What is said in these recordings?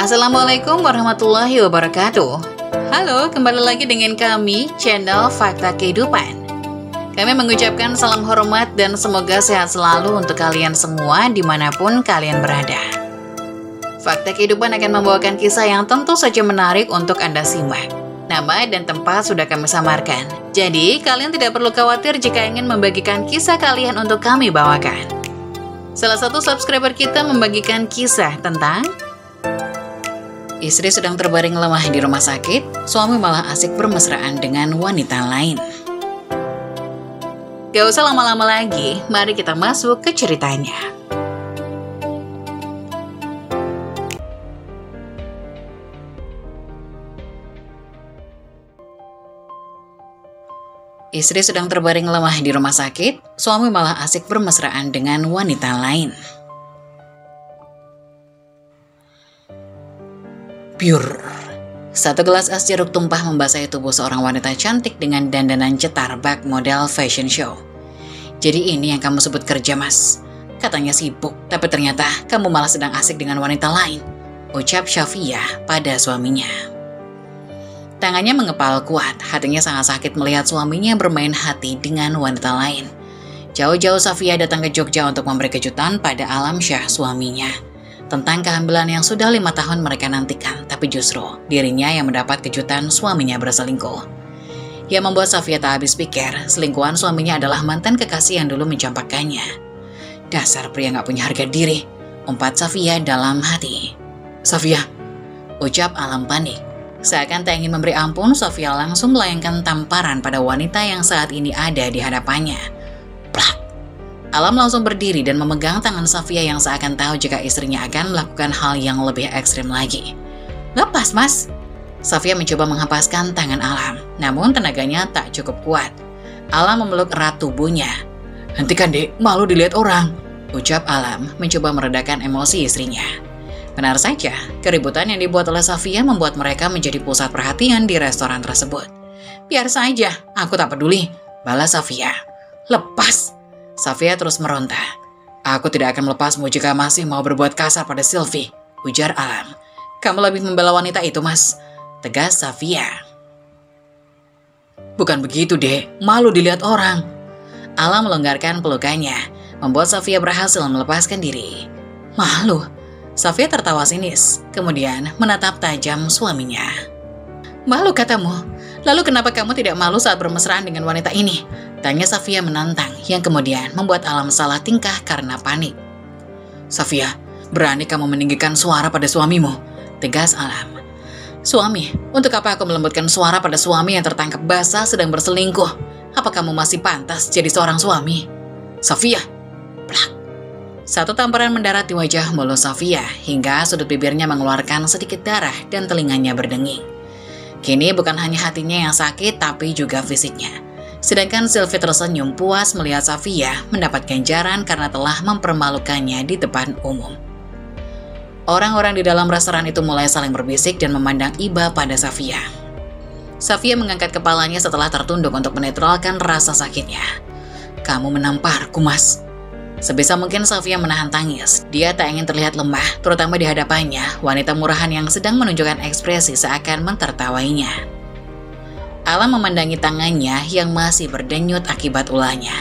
Assalamualaikum warahmatullahi wabarakatuh. Halo, kembali lagi dengan kami, channel Fakta Kehidupan. Kami mengucapkan salam hormat dan semoga sehat selalu untuk kalian semua dimanapun kalian berada. Fakta Kehidupan akan membawakan kisah yang tentu saja menarik untuk Anda simak. Nama dan tempat sudah kami samarkan. Jadi, kalian tidak perlu khawatir jika ingin membagikan kisah kalian untuk kami bawakan. Salah satu subscriber kita membagikan kisah tentang istri sedang terbaring lemah di rumah sakit, suami malah asik bermesraan dengan wanita lain. Gak usah lama-lama lagi, mari kita masuk ke ceritanya. Istri sedang terbaring lemah di rumah sakit, suami malah asik bermesraan dengan wanita lain. Pure. Satu gelas es jeruk tumpah membasahi tubuh seorang wanita cantik dengan dandanan cetar bak model fashion show. Jadi ini yang kamu sebut kerja, Mas? Katanya sibuk, tapi ternyata kamu malah sedang asik dengan wanita lain, ucap Syafiah pada suaminya. Tangannya mengepal kuat, hatinya sangat sakit melihat suaminya bermain hati dengan wanita lain. Jauh-jauh Syafiah datang ke Jogja untuk memberi kejutan pada Alamsyah suaminya tentang kehamilan yang sudah 5 tahun mereka nantikan, tapi justru dirinya yang mendapat kejutan suaminya berselingkuh. Yang membuat Syafiah tak habis pikir, selingkuhan suaminya adalah mantan kekasih yang dulu mencampakkannya. Dasar pria gak punya harga diri, umpat Syafiah dalam hati. Syafiah, ucap Alam panik. Seakan tak ingin memberi ampun, Syafiah langsung melayangkan tamparan pada wanita yang saat ini ada di hadapannya. Plak! Alam langsung berdiri dan memegang tangan Syafiah yang seakan tahu jika istrinya akan melakukan hal yang lebih ekstrim lagi. Lepas, Mas. Syafiah mencoba menghempaskan tangan Alam, namun tenaganya tak cukup kuat. Alam memeluk erat tubuhnya. Hentikan, Dek, malu dilihat orang, ucap Alam mencoba meredakan emosi istrinya. Benar saja, keributan yang dibuat oleh Syafiah membuat mereka menjadi pusat perhatian di restoran tersebut. Biar saja, aku tak peduli, balas Syafiah. Lepas! Syafiah terus meronta. Aku tidak akan melepasmu jika masih mau berbuat kasar pada Sylvie, ujar Alam. Kamu lebih membela wanita itu, Mas, tegas Syafiah. Bukan begitu, Dek, malu dilihat orang. Alam melonggarkan pelukannya, membuat Syafiah berhasil melepaskan diri. Malu? Syafiah tertawa sinis, kemudian menatap tajam suaminya. Malu katamu? Lalu kenapa kamu tidak malu saat bermesraan dengan wanita ini? Tanya Syafiah menantang, yang kemudian membuat Alam salah tingkah karena panik. Syafiah, berani kamu meninggikan suara pada suamimu, tegas Alam. Suami, untuk apa aku melembutkan suara pada suami yang tertangkap basah sedang berselingkuh? Apa kamu masih pantas jadi seorang suami? Syafiah, plak. Satu tamparan mendarat di wajah mulut Syafiah hingga sudut bibirnya mengeluarkan sedikit darah dan telinganya berdenging. Kini bukan hanya hatinya yang sakit tapi juga fisiknya. Sedangkan Sylvie tersenyum puas melihat Syafiah mendapat ganjaran karena telah mempermalukannya di depan umum. Orang-orang di dalam restoran itu mulai saling berbisik dan memandang iba pada Syafiah. Syafiah mengangkat kepalanya setelah tertunduk untuk menetralkan rasa sakitnya. Kamu menamparku, Mas. Sebisa mungkin Syafiah menahan tangis. Dia tak ingin terlihat lemah, terutama di hadapannya wanita murahan yang sedang menunjukkan ekspresi seakan mentertawainya. Alam memandangi tangannya yang masih berdenyut akibat ulahnya.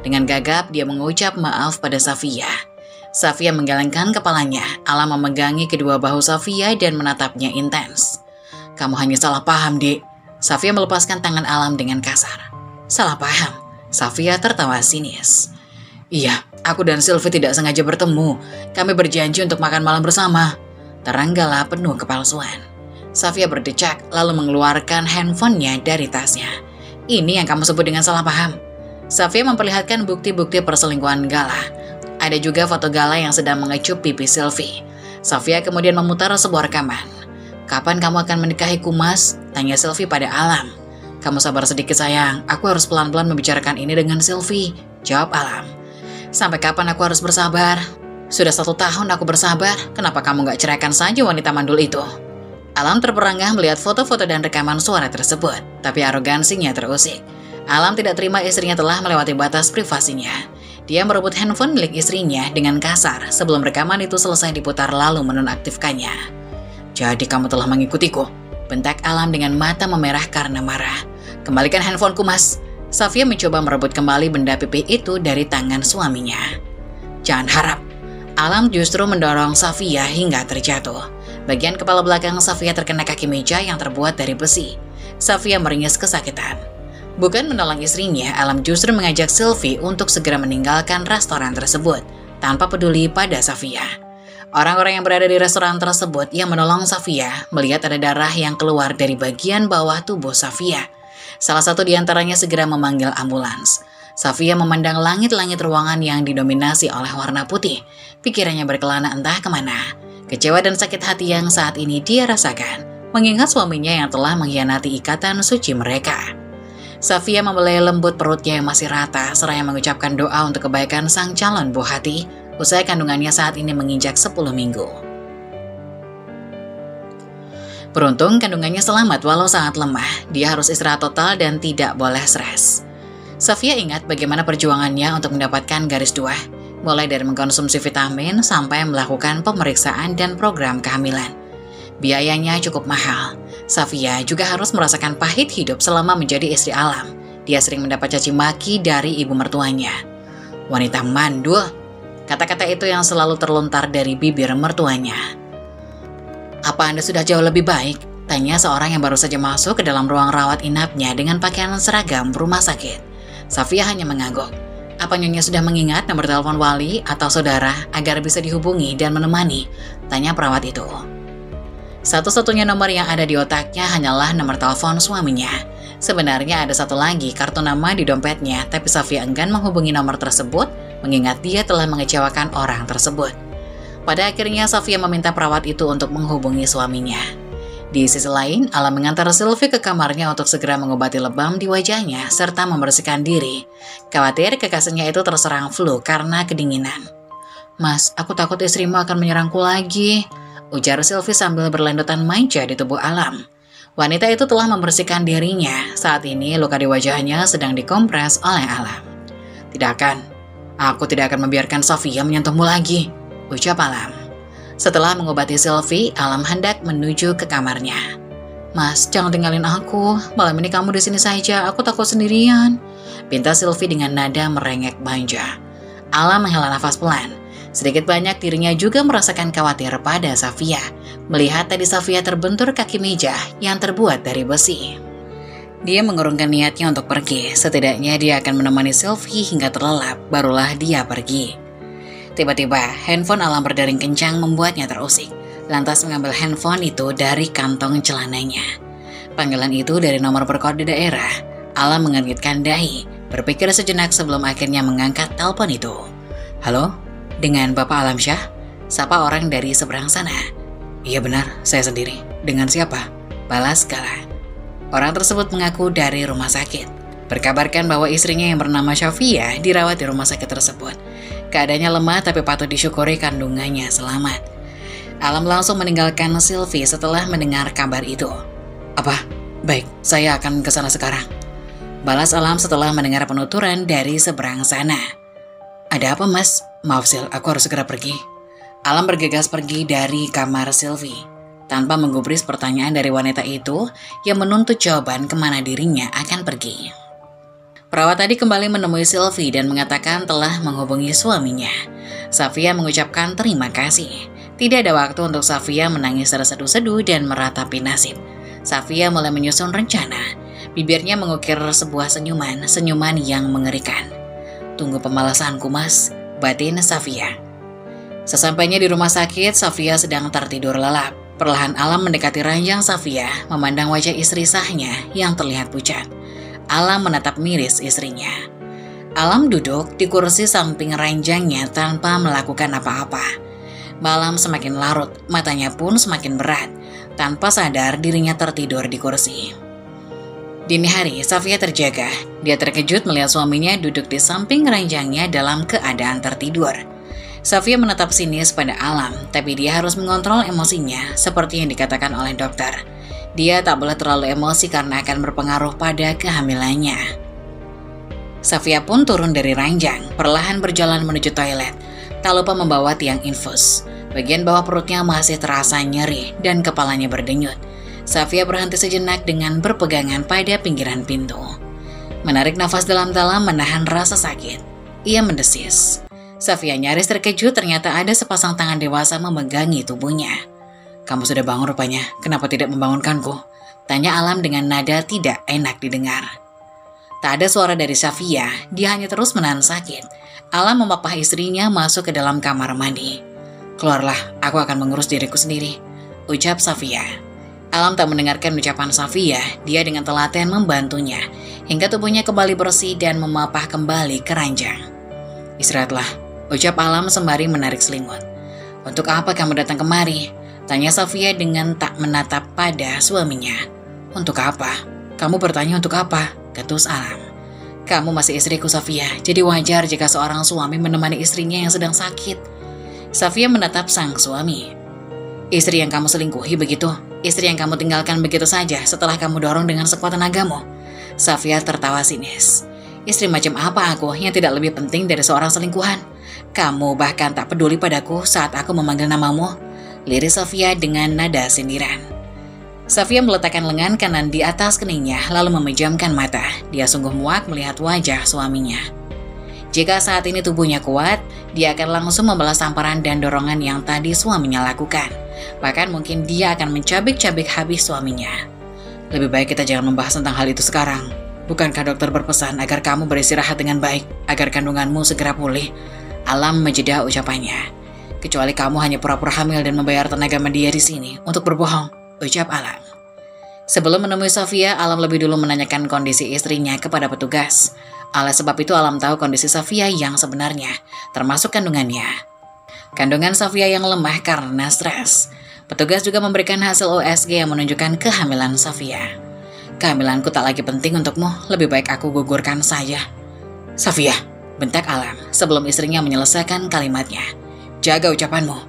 Dengan gagap dia mengucap maaf pada Syafiah. Syafiah menggelengkan kepalanya. Alam memegangi kedua bahu Syafiah dan menatapnya intens. Kamu hanya salah paham, Dek. Syafiah melepaskan tangan Alam dengan kasar. Salah paham? Syafiah tertawa sinis. Iya, aku dan Sylvie tidak sengaja bertemu. Kami berjanji untuk makan malam bersama. Teranggalah penuh kepalsuan. Syafiah berdecak lalu mengeluarkan handphonenya dari tasnya. Ini yang kamu sebut dengan salah paham? Syafiah memperlihatkan bukti-bukti perselingkuhan Gala. Ada juga foto Gala yang sedang mengecup pipi Sylvie. Syafiah kemudian memutar sebuah rekaman. Kapan kamu akan menikahiku, Mas? Tanya Sylvie pada Alam. Kamu sabar sedikit sayang, aku harus pelan-pelan membicarakan ini dengan Sylvie, jawab Alam. Sampai kapan aku harus bersabar? Sudah 1 tahun aku bersabar, kenapa kamu gak ceraikan saja wanita mandul itu? Alam terperangah melihat foto-foto dan rekaman suara tersebut, tapi arogansinya terusik. Alam tidak terima istrinya telah melewati batas privasinya. Dia merebut handphone milik istrinya dengan kasar sebelum rekaman itu selesai diputar lalu menonaktifkannya. Jadi kamu telah mengikutiku? Bentak Alam dengan mata memerah karena marah. Kembalikan handphoneku, Mas. Safia mencoba merebut kembali benda pipih itu dari tangan suaminya. Jangan harap. Alam justru mendorong Safia hingga terjatuh. Bagian kepala belakang Safia terkena kaki meja yang terbuat dari besi. Safia meringis kesakitan. Bukan menolong istrinya, Alam justru mengajak Sylvie untuk segera meninggalkan restoran tersebut, tanpa peduli pada Safia. Orang-orang yang berada di restoran tersebut yang menolong Safia melihat ada darah yang keluar dari bagian bawah tubuh Safia. Salah satu di antaranya segera memanggil ambulans. Safia memandang langit-langit ruangan yang didominasi oleh warna putih. Pikirannya berkelana entah kemana. Kecewa dan sakit hati yang saat ini dia rasakan, mengingat suaminya yang telah mengkhianati ikatan suci mereka. Safia membelai lembut perutnya yang masih rata, seraya mengucapkan doa untuk kebaikan sang calon buah hati, usai kandungannya saat ini menginjak 10 minggu. Beruntung kandungannya selamat walau sangat lemah, dia harus istirahat total dan tidak boleh stres. Safia ingat bagaimana perjuangannya untuk mendapatkan garis 2, mulai dari mengkonsumsi vitamin sampai melakukan pemeriksaan dan program kehamilan. Biayanya cukup mahal. Safia juga harus merasakan pahit hidup selama menjadi istri Alam. Dia sering mendapat caci maki dari ibu mertuanya. Wanita mandul, kata-kata itu yang selalu terlontar dari bibir mertuanya. Apa Anda sudah jauh lebih baik? Tanya seorang yang baru saja masuk ke dalam ruang rawat inapnya dengan pakaian seragam rumah sakit. Safia hanya mengangguk. Apa Nyonya sudah mengingat nomor telepon wali atau saudara agar bisa dihubungi dan menemani? Tanya perawat itu. Satu-satunya nomor yang ada di otaknya hanyalah nomor telepon suaminya. Sebenarnya ada satu lagi kartu nama di dompetnya, tapi Safia enggan menghubungi nomor tersebut mengingat dia telah mengecewakan orang tersebut. Pada akhirnya Safia meminta perawat itu untuk menghubungi suaminya. Di sisi lain, Alam mengantar Sylvie ke kamarnya untuk segera mengobati lebam di wajahnya serta membersihkan diri. Khawatir kekasihnya itu terserang flu karena kedinginan. Mas, aku takut istrimu akan menyerangku lagi, ujar Sylvie sambil berlendotan manja di tubuh Alam. Wanita itu telah membersihkan dirinya. Saat ini luka di wajahnya sedang dikompres oleh Alam. Tidak akan. Aku tidak akan membiarkan Safia menyentuhmu lagi, ucap Alam. Setelah mengobati Sylvie, Alam hendak menuju ke kamarnya. Mas, jangan tinggalin aku. Malam ini kamu di sini saja. Aku takut sendirian, pinta Sylvie dengan nada merengek manja. Alam menghela nafas pelan. Sedikit banyak dirinya juga merasakan khawatir pada Safia, melihat tadi Safia terbentur kaki meja yang terbuat dari besi. Dia mengurungkan niatnya untuk pergi. Setidaknya dia akan menemani Sylvie hingga terlelap, barulah dia pergi. Tiba-tiba, handphone Alam berdering kencang membuatnya terusik. Lantas mengambil handphone itu dari kantong celananya. Panggilan itu dari nomor berkode daerah. Alam mengergitkan dahi, berpikir sejenak sebelum akhirnya mengangkat telepon itu. Halo, dengan Bapak Alamsyah? Sapa orang dari seberang sana. Iya benar, saya sendiri. Dengan siapa? Balas Gala. Orang tersebut mengaku dari rumah sakit. Berkabarkan bahwa istrinya yang bernama Safia dirawat di rumah sakit tersebut. Keadaannya lemah tapi patut disyukuri kandungannya selamat. Alam langsung meninggalkan Sylvie setelah mendengar kabar itu. Apa? Baik, saya akan ke sana sekarang, balas Alam setelah mendengar penuturan dari seberang sana. Ada apa mas? Maaf Sil, aku harus segera pergi. Alam bergegas pergi dari kamar Sylvie, tanpa menggubris pertanyaan dari wanita itu yang menuntut jawaban kemana dirinya akan pergi. Perawat tadi kembali menemui Sylvie dan mengatakan telah menghubungi suaminya. Safia mengucapkan terima kasih. Tidak ada waktu untuk Safia menangis terseduh-seduh dan meratapi nasib. Safia mulai menyusun rencana. Bibirnya mengukir sebuah senyuman yang mengerikan. Tunggu pembalasanku mas, batin Safia. Sesampainya di rumah sakit, Safia sedang tertidur lelap. Perlahan Alam mendekati ranjang Safia, memandang wajah istri sahnya yang terlihat pucat. Alam menatap miris istrinya. Alam duduk di kursi samping ranjangnya tanpa melakukan apa-apa. Malam semakin larut, matanya pun semakin berat. Tanpa sadar dirinya tertidur di kursi. Dini hari, Safia terjaga. Dia terkejut melihat suaminya duduk di samping ranjangnya dalam keadaan tertidur. Safia menatap sinis pada Alam, tapi dia harus mengontrol emosinya seperti yang dikatakan oleh dokter. Dia tak boleh terlalu emosi karena akan berpengaruh pada kehamilannya. Safia pun turun dari ranjang, perlahan berjalan menuju toilet. Tak lupa membawa tiang infus. Bagian bawah perutnya masih terasa nyeri dan kepalanya berdenyut. Safia berhenti sejenak dengan berpegangan pada pinggiran pintu. Menarik nafas dalam-dalam menahan rasa sakit. Ia mendesis. Safia nyaris terkejut, ternyata ada sepasang tangan dewasa memegangi tubuhnya. "Kamu sudah bangun rupanya, kenapa tidak membangunkanku?" tanya Alam dengan nada tidak enak didengar. Tak ada suara dari Safia, dia hanya terus menahan sakit. Alam memapah istrinya masuk ke dalam kamar mandi. "Keluarlah, aku akan mengurus diriku sendiri," ucap Safia. Alam tak mendengarkan ucapan Safia, dia dengan telaten membantunya, hingga tubuhnya kembali bersih dan memapah kembali ke ranjang. "Istirahatlah," ucap Alam sembari menarik selimut. "Untuk apa kamu datang kemari?" tanya Safia dengan tak menatap pada suaminya. "Untuk apa? Kamu bertanya untuk apa?" ketus Alam. "Kamu masih istriku Safia, jadi wajar jika seorang suami menemani istrinya yang sedang sakit." Safia menatap sang suami. "Istri yang kamu selingkuhi begitu? Istri yang kamu tinggalkan begitu saja setelah kamu dorong dengan sekuat tenagamu?" Safia tertawa sinis. "Istri macam apa aku yang tidak lebih penting dari seorang selingkuhan? Kamu bahkan tak peduli padaku saat aku memanggil namamu," liris Safia dengan nada sindiran. Safia meletakkan lengan kanan di atas keningnya lalu memejamkan mata. Dia sungguh muak melihat wajah suaminya. Jika saat ini tubuhnya kuat, dia akan langsung membalas tamparan dan dorongan yang tadi suaminya lakukan. Bahkan mungkin dia akan mencabik-cabik habis suaminya. "Lebih baik kita jangan membahas tentang hal itu sekarang. Bukankah dokter berpesan agar kamu beristirahat dengan baik, agar kandunganmu segera pulih?" Alam menjeda ucapannya. "Kecuali kamu hanya pura-pura hamil dan membayar tenaga media di sini untuk berbohong," ucap Alam. Sebelum menemui Safia, Alam lebih dulu menanyakan kondisi istrinya kepada petugas. Oleh sebab itu Alam tahu kondisi Safia yang sebenarnya, termasuk kandungannya. Kandungan Safia yang lemah karena stres. Petugas juga memberikan hasil USG yang menunjukkan kehamilan Safia. "Kehamilanku tak lagi penting untukmu, lebih baik aku gugurkan saja." "Safia," bentak Alam sebelum istrinya menyelesaikan kalimatnya. "Jaga ucapanmu."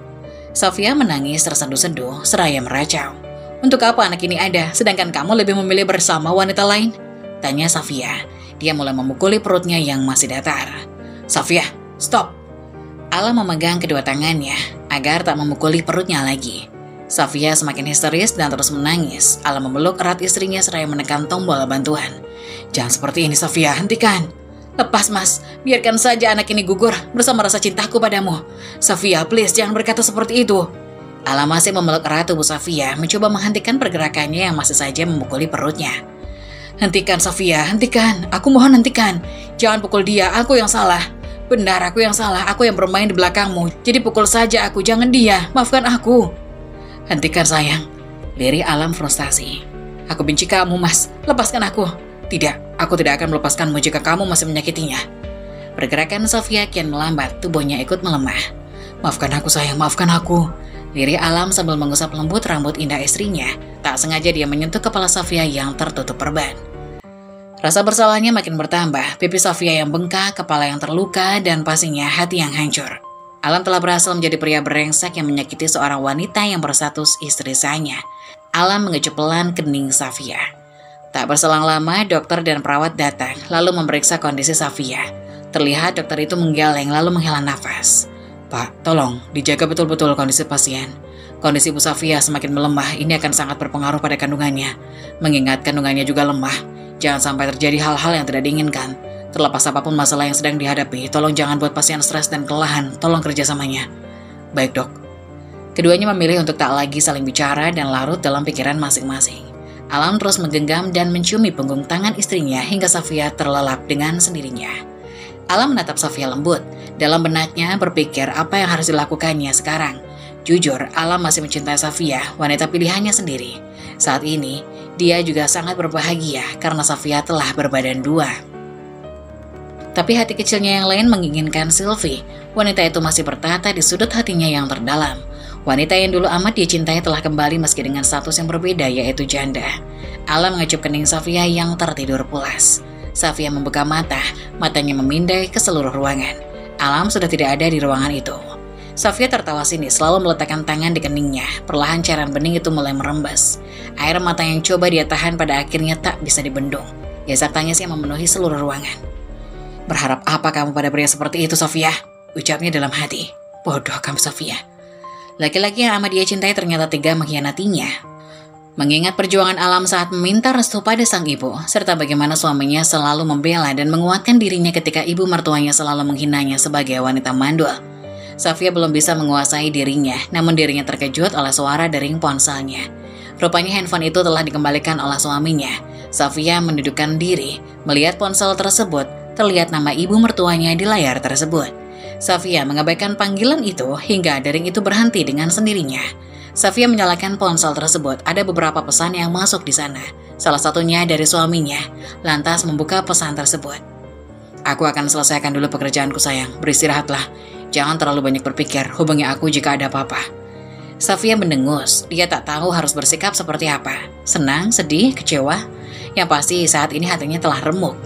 Safia menangis tersenduh-senduh seraya meracau. "Untuk apa anak ini ada, sedangkan kamu lebih memilih bersama wanita lain?" tanya Safia. Dia mulai memukuli perutnya yang masih datar. "Safia, stop!" Alam memegang kedua tangannya agar tak memukuli perutnya lagi. Safia semakin histeris dan terus menangis. Alam memeluk erat istrinya seraya menekan tombol bantuan. "Jangan seperti ini Safia, hentikan." "Lepas mas, biarkan saja anak ini gugur bersama rasa cintaku padamu. Safia, please jangan berkata seperti itu." Alam masih memeluk erat tubuh Safia, mencoba menghentikan pergerakannya yang masih saja memukuli perutnya. "Hentikan Safia, hentikan. Aku mohon hentikan. Jangan pukul dia, aku yang salah. Benar, aku yang salah. Aku yang bermain di belakangmu. Jadi pukul saja aku, jangan dia. Maafkan aku." "Hentikan sayang," lirik Alam frustasi. "Aku benci kamu mas, lepaskan aku." "Tidak, aku tidak akan melepaskanmu jika kamu masih menyakitinya." Pergerakan Safia kian melambat, tubuhnya ikut melemah. "Maafkan aku sayang, maafkan aku," lirik Alam sambil mengusap lembut rambut indah istrinya. Tak sengaja dia menyentuh kepala Safia yang tertutup perban. Rasa bersalahnya makin bertambah, pipi Safia yang bengkak, kepala yang terluka, dan pastinya hati yang hancur. Alam telah berhasil menjadi pria brengsek yang menyakiti seorang wanita yang berstatus istri sahnya. Alam mengecup pelan kening Safia. Tak berselang lama, dokter dan perawat datang, lalu memeriksa kondisi Safia. Terlihat dokter itu menggeleng lalu menghela nafas. "Pak, tolong dijaga betul-betul kondisi pasien. Kondisi Ibu Safia semakin melemah, ini akan sangat berpengaruh pada kandungannya. Mengingat kandungannya juga lemah, jangan sampai terjadi hal-hal yang tidak diinginkan. Terlepas apapun masalah yang sedang dihadapi, tolong jangan buat pasien stres dan kelelahan, tolong kerjasamanya." "Baik dok." Keduanya memilih untuk tak lagi saling bicara dan larut dalam pikiran masing-masing. Alam terus menggenggam dan menciumi punggung tangan istrinya hingga Safia terlelap dengan sendirinya. Alam menatap Safia lembut, dalam benaknya berpikir apa yang harus dilakukannya sekarang. Jujur, Alam masih mencintai Safia, wanita pilihannya sendiri. Saat ini, dia juga sangat berbahagia karena Safia telah berbadan dua. Tapi hati kecilnya yang lain menginginkan Sylvie. Wanita itu masih bertata di sudut hatinya yang terdalam. Wanita yang dulu amat dia cintai telah kembali meski dengan status yang berbeda, yaitu janda. Alam mengecup kening Safia yang tertidur pulas. Safia membuka mata, matanya memindai ke seluruh ruangan. Alam sudah tidak ada di ruangan itu. Safia tertawa sinis, selalu meletakkan tangan di keningnya. Perlahan cairan bening itu mulai merembes. Air mata yang coba dia tahan pada akhirnya tak bisa dibendung. Isak tangis yang memenuhi seluruh ruangan. "Berharap apa kamu pada pria seperti itu, Safia?" ucapnya dalam hati. "Bodoh kamu, Safia." Laki-laki yang amat dia cintai ternyata tega mengkhianatinya. Mengingat perjuangan Alam saat meminta restu pada sang ibu, serta bagaimana suaminya selalu membela dan menguatkan dirinya ketika ibu mertuanya selalu menghinanya sebagai wanita mandul, Safia belum bisa menguasai dirinya, namun dirinya terkejut oleh suara dering ponselnya. Rupanya handphone itu telah dikembalikan oleh suaminya. Safia mendudukkan diri, melihat ponsel tersebut, terlihat nama ibu mertuanya di layar tersebut. Safia mengabaikan panggilan itu hingga dering itu berhenti dengan sendirinya. Safia menyalakan ponsel tersebut, ada beberapa pesan yang masuk di sana. Salah satunya dari suaminya, lantas membuka pesan tersebut. Aku akan selesaikan dulu pekerjaanku sayang, beristirahatlah. Jangan terlalu banyak berpikir, hubungi aku jika ada apa-apa. Safia mendengus, dia tak tahu harus bersikap seperti apa. Senang, sedih, kecewa. Yang pasti saat ini hatinya telah remuk.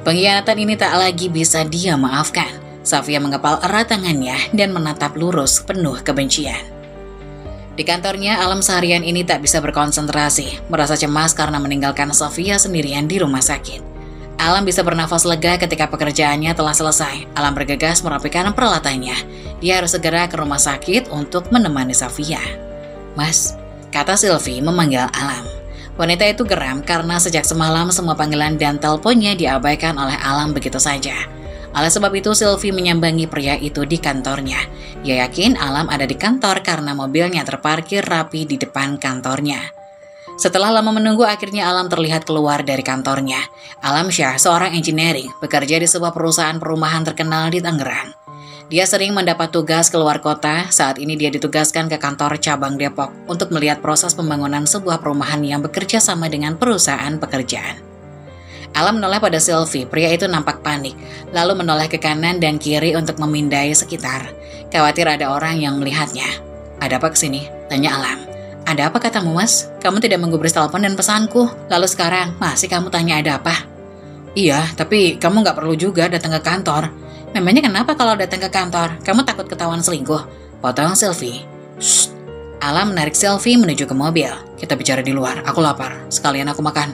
Pengkhianatan ini tak lagi bisa dia maafkan. Safia mengepal erat tangannya dan menatap lurus penuh kebencian. Di kantornya, Alam seharian ini tak bisa berkonsentrasi, merasa cemas karena meninggalkan Safia sendirian di rumah sakit. Alam bisa bernafas lega ketika pekerjaannya telah selesai. Alam bergegas merapikan peralatannya. Dia harus segera ke rumah sakit untuk menemani Safia. Mas, kata Sylvie memanggil Alam. Wanita itu geram karena sejak semalam semua panggilan dan teleponnya diabaikan oleh Alam begitu saja. Oleh sebab itu, Sylvie menyambangi pria itu di kantornya. Dia yakin Alam ada di kantor karena mobilnya terparkir rapi di depan kantornya. Setelah lama menunggu, akhirnya Alam terlihat keluar dari kantornya. Alam Syah, seorang engineering, bekerja di sebuah perusahaan perumahan terkenal di Tangerang. Dia sering mendapat tugas keluar kota. Saat ini dia ditugaskan ke kantor cabang Depok untuk melihat proses pembangunan sebuah perumahan yang bekerja sama dengan perusahaan pekerjaan. Alam menoleh pada Sylvie, pria itu nampak panik, lalu menoleh ke kanan dan kiri untuk memindai sekitar. Khawatir ada orang yang melihatnya. Ada apa kesini? Tanya Alam. Ada apa katamu mas? Kamu tidak menggubris telepon dan pesanku. Lalu sekarang, masih kamu tanya ada apa? Iya, tapi kamu nggak perlu juga datang ke kantor. Memangnya kenapa kalau datang ke kantor? Kamu takut ketahuan selingkuh? Potong Sylvie. Shh. Alam menarik Sylvie menuju ke mobil. Kita bicara di luar, aku lapar. Sekalian aku makan.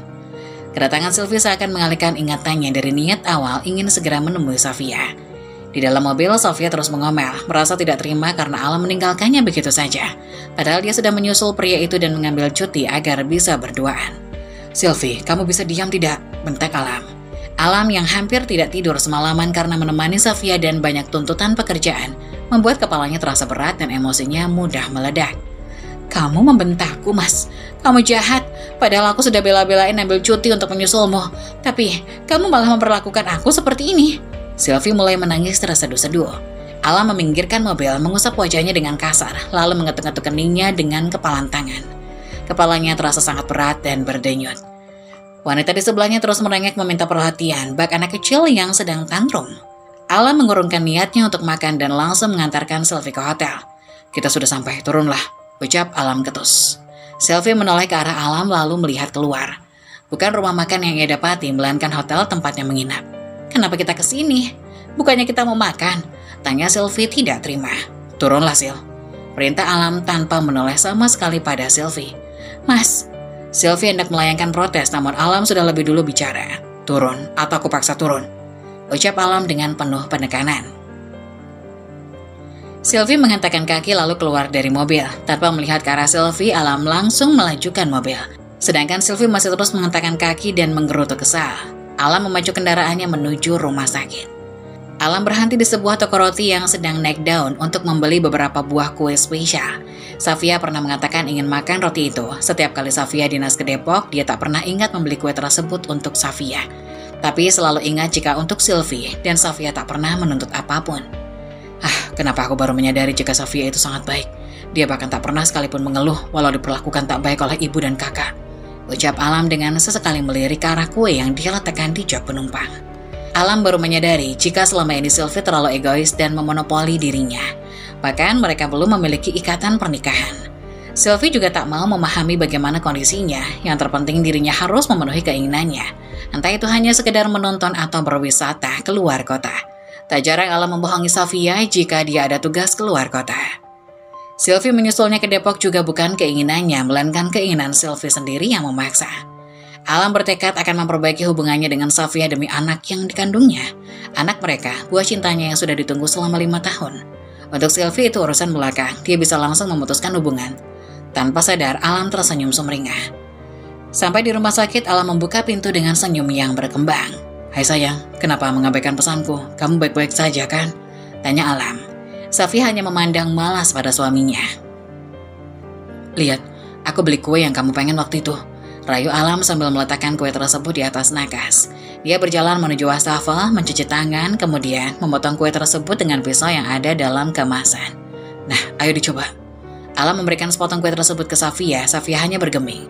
Kedatangan Sylvie seakan mengalihkan ingatannya dari niat awal ingin segera menemui Safia. Di dalam mobil, Safia terus mengomel, merasa tidak terima karena Alam meninggalkannya begitu saja. Padahal dia sudah menyusul pria itu dan mengambil cuti agar bisa berduaan. Sylvie, kamu bisa diam tidak? Bentak Alam. Alam yang hampir tidak tidur semalaman karena menemani Safia dan banyak tuntutan pekerjaan, membuat kepalanya terasa berat dan emosinya mudah meledak. Kamu membentakku, mas. Kamu jahat. Padahal aku sudah bela-belain ambil cuti untuk menyusulmu. Tapi, kamu malah memperlakukan aku seperti ini. Sylvie mulai menangis terseduh-seduh. Alam meminggirkan mobil, mengusap wajahnya dengan kasar, lalu mengetuk-ngetuk keningnya dengan kepalan tangan. Kepalanya terasa sangat berat dan berdenyut. Wanita di sebelahnya terus merengek meminta perhatian, bak anak kecil yang sedang tantrum. Alam mengurungkan niatnya untuk makan dan langsung mengantarkan Sylvie ke hotel. Kita sudah sampai, turunlah. Ucap Alam ketus. Sylvie menoleh ke arah Alam lalu melihat keluar. Bukan rumah makan yang ia dapati, melainkan hotel tempatnya menginap. Kenapa kita ke sini? Bukannya kita mau makan? Tanya Sylvie tidak terima. Turunlah Sil. Perintah Alam tanpa menoleh sama sekali pada Sylvie. Mas, Sylvie hendak melayangkan protes namun Alam sudah lebih dulu bicara. Turun atau aku paksa turun. Ucap Alam dengan penuh penekanan. Sylvie menghentakkan kaki lalu keluar dari mobil. Tanpa melihat ke arah Sylvie, Alam langsung melajukan mobil. Sedangkan Sylvie masih terus menghentakkan kaki dan menggerutu kesal. Alam memacu kendaraannya menuju rumah sakit. Alam berhenti di sebuah toko roti yang sedang naik daun untuk membeli beberapa buah kue spesial. Safia pernah mengatakan ingin makan roti itu. Setiap kali Safia dinas ke Depok, dia tak pernah ingat membeli kue tersebut untuk Safia. Tapi selalu ingat jika untuk Sylvie, dan Safia tak pernah menuntut apapun. Kenapa aku baru menyadari jika Safia itu sangat baik. Dia bahkan tak pernah sekalipun mengeluh walau diperlakukan tak baik oleh ibu dan kakak. Ucap Alam dengan sesekali melirik ke arah kue yang dia letakkan di jok penumpang. Alam baru menyadari jika selama ini Sylvie terlalu egois dan memonopoli dirinya. Bahkan mereka belum memiliki ikatan pernikahan. Sylvie juga tak mau memahami bagaimana kondisinya. Yang terpenting dirinya harus memenuhi keinginannya. Entah itu hanya sekedar menonton atau berwisata keluar kota. Tak jarang Alam membohongi Safia jika dia ada tugas keluar kota. Sylvie menyusulnya ke Depok juga bukan keinginannya, melainkan keinginan Sylvie sendiri yang memaksa. Alam bertekad akan memperbaiki hubungannya dengan Safia demi anak yang dikandungnya. Anak mereka, buah cintanya yang sudah ditunggu selama 5 tahun. Untuk Sylvie itu urusan belakang, dia bisa langsung memutuskan hubungan. Tanpa sadar, Alam tersenyum sumringah. Sampai di rumah sakit, Alam membuka pintu dengan senyum yang berkembang. "Hai sayang, kenapa mengabaikan pesanku? Kamu baik-baik saja kan?" tanya Alam. Safia hanya memandang malas pada suaminya. "Lihat, aku beli kue yang kamu pengen waktu itu," rayu Alam sambil meletakkan kue tersebut di atas nakas. Dia berjalan menuju wastafel, mencuci tangan, kemudian memotong kue tersebut dengan pisau yang ada dalam kemasan. "Nah, ayo dicoba." Alam memberikan sepotong kue tersebut ke Safia. Safia hanya bergeming.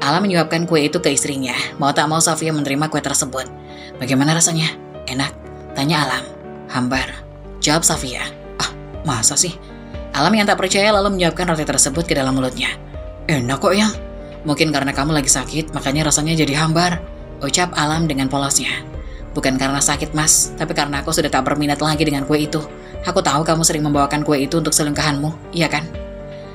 Alam menyuapkan kue itu ke istrinya. Mau tak mau Safia menerima kue tersebut. "Bagaimana rasanya? Enak?" tanya Alam. "Hambar," jawab Safia. Masa sih?" Alam yang tak percaya lalu menyiapkan roti tersebut ke dalam mulutnya. "Enak kok, Yang. Mungkin karena kamu lagi sakit, makanya rasanya jadi hambar," ucap Alam dengan polosnya. "Bukan karena sakit, Mas, tapi karena aku sudah tak berminat lagi dengan kue itu. Aku tahu kamu sering membawakan kue itu untuk selingkuhanmu, iya kan?"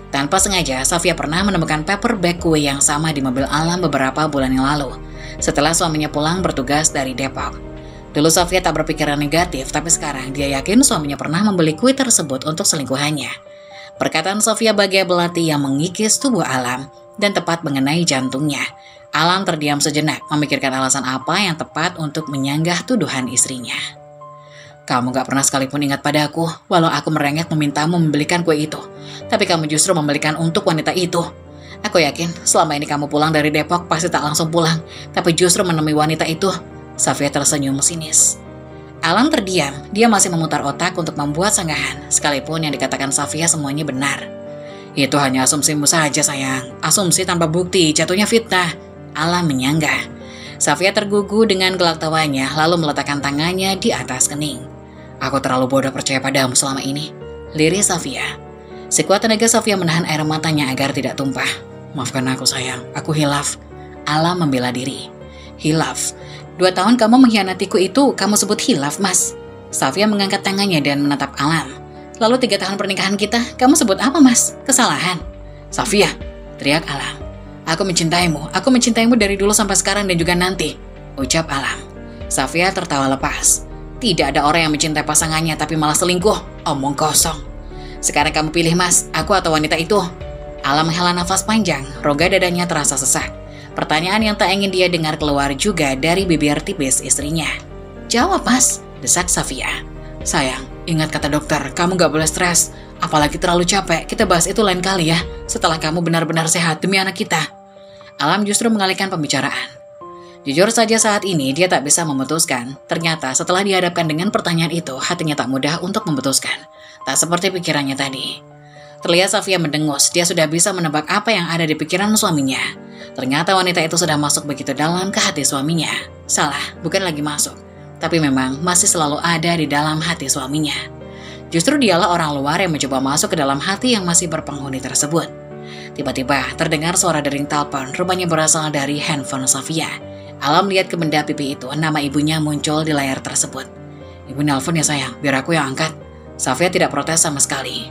Tanpa sengaja, Safia pernah menemukan paper bag kue yang sama di mobil Alam beberapa bulan yang lalu, setelah suaminya pulang bertugas dari Depok. Dulu Safia tak berpikiran negatif, tapi sekarang dia yakin suaminya pernah membeli kue tersebut untuk selingkuhannya. Perkataan Safia bagai belati yang mengikis tubuh Alam dan tepat mengenai jantungnya. Alam terdiam sejenak, memikirkan alasan apa yang tepat untuk menyanggah tuduhan istrinya. "Kamu gak pernah sekalipun ingat padaku, walau aku merengek memintamu membelikan kue itu. Tapi kamu justru membelikan untuk wanita itu. Aku yakin selama ini kamu pulang dari Depok pasti tak langsung pulang, tapi justru menemui wanita itu." Safia tersenyum sinis. Alam terdiam, dia masih memutar otak untuk membuat sanggahan, sekalipun yang dikatakan Safia semuanya benar. "Itu hanya asumsimu saja sayang, asumsi tanpa bukti, jatuhnya fitnah," Alam menyanggah. Safia tergugu dengan gelak tawanya, lalu meletakkan tangannya di atas kening. "Aku terlalu bodoh percaya padamu selama ini," lirik Safia. Sekuat tenaga Safia menahan air matanya agar tidak tumpah. "Maafkan aku sayang, aku hilaf." Alam membela diri. "Hilaf? 2 tahun kamu mengkhianatiku itu kamu sebut hilaf, Mas?" Safia mengangkat tangannya dan menatap Alam. "Lalu 3 tahun pernikahan kita, kamu sebut apa, Mas? Kesalahan?" "Safia!" teriak Alam. Aku mencintaimu dari dulu sampai sekarang dan juga nanti," ucap Alam. Safia tertawa lepas. "Tidak ada orang yang mencintai pasangannya tapi malah selingkuh, omong kosong. Sekarang kamu pilih, Mas, aku atau wanita itu?" Alam menghela nafas panjang, rongga dadanya terasa sesak. Pertanyaan yang tak ingin dia dengar keluar juga dari bibir tipis istrinya. "Jawab, Mas," desak Safia. "Sayang, ingat kata dokter, kamu gak boleh stres, apalagi terlalu capek. Kita bahas itu lain kali ya, setelah kamu benar-benar sehat demi anak kita." Alam justru mengalihkan pembicaraan. Jujur saja saat ini dia tak bisa memutuskan. Ternyata setelah dihadapkan dengan pertanyaan itu, hatinya tak mudah untuk memutuskan. Tak seperti pikirannya tadi. Terlihat Safia mendengus, dia sudah bisa menebak apa yang ada di pikiran suaminya. Ternyata wanita itu sudah masuk begitu dalam ke hati suaminya. Salah, bukan lagi masuk, tapi memang masih selalu ada di dalam hati suaminya. Justru dialah orang luar yang mencoba masuk ke dalam hati yang masih berpenghuni tersebut. Tiba-tiba terdengar suara dering telepon, rupanya berasal dari handphone Safia. Alam melihat ke benda pipi itu, nama ibunya muncul di layar tersebut. "Ibu nelpon ya sayang, biar aku yang angkat." Safia tidak protes sama sekali.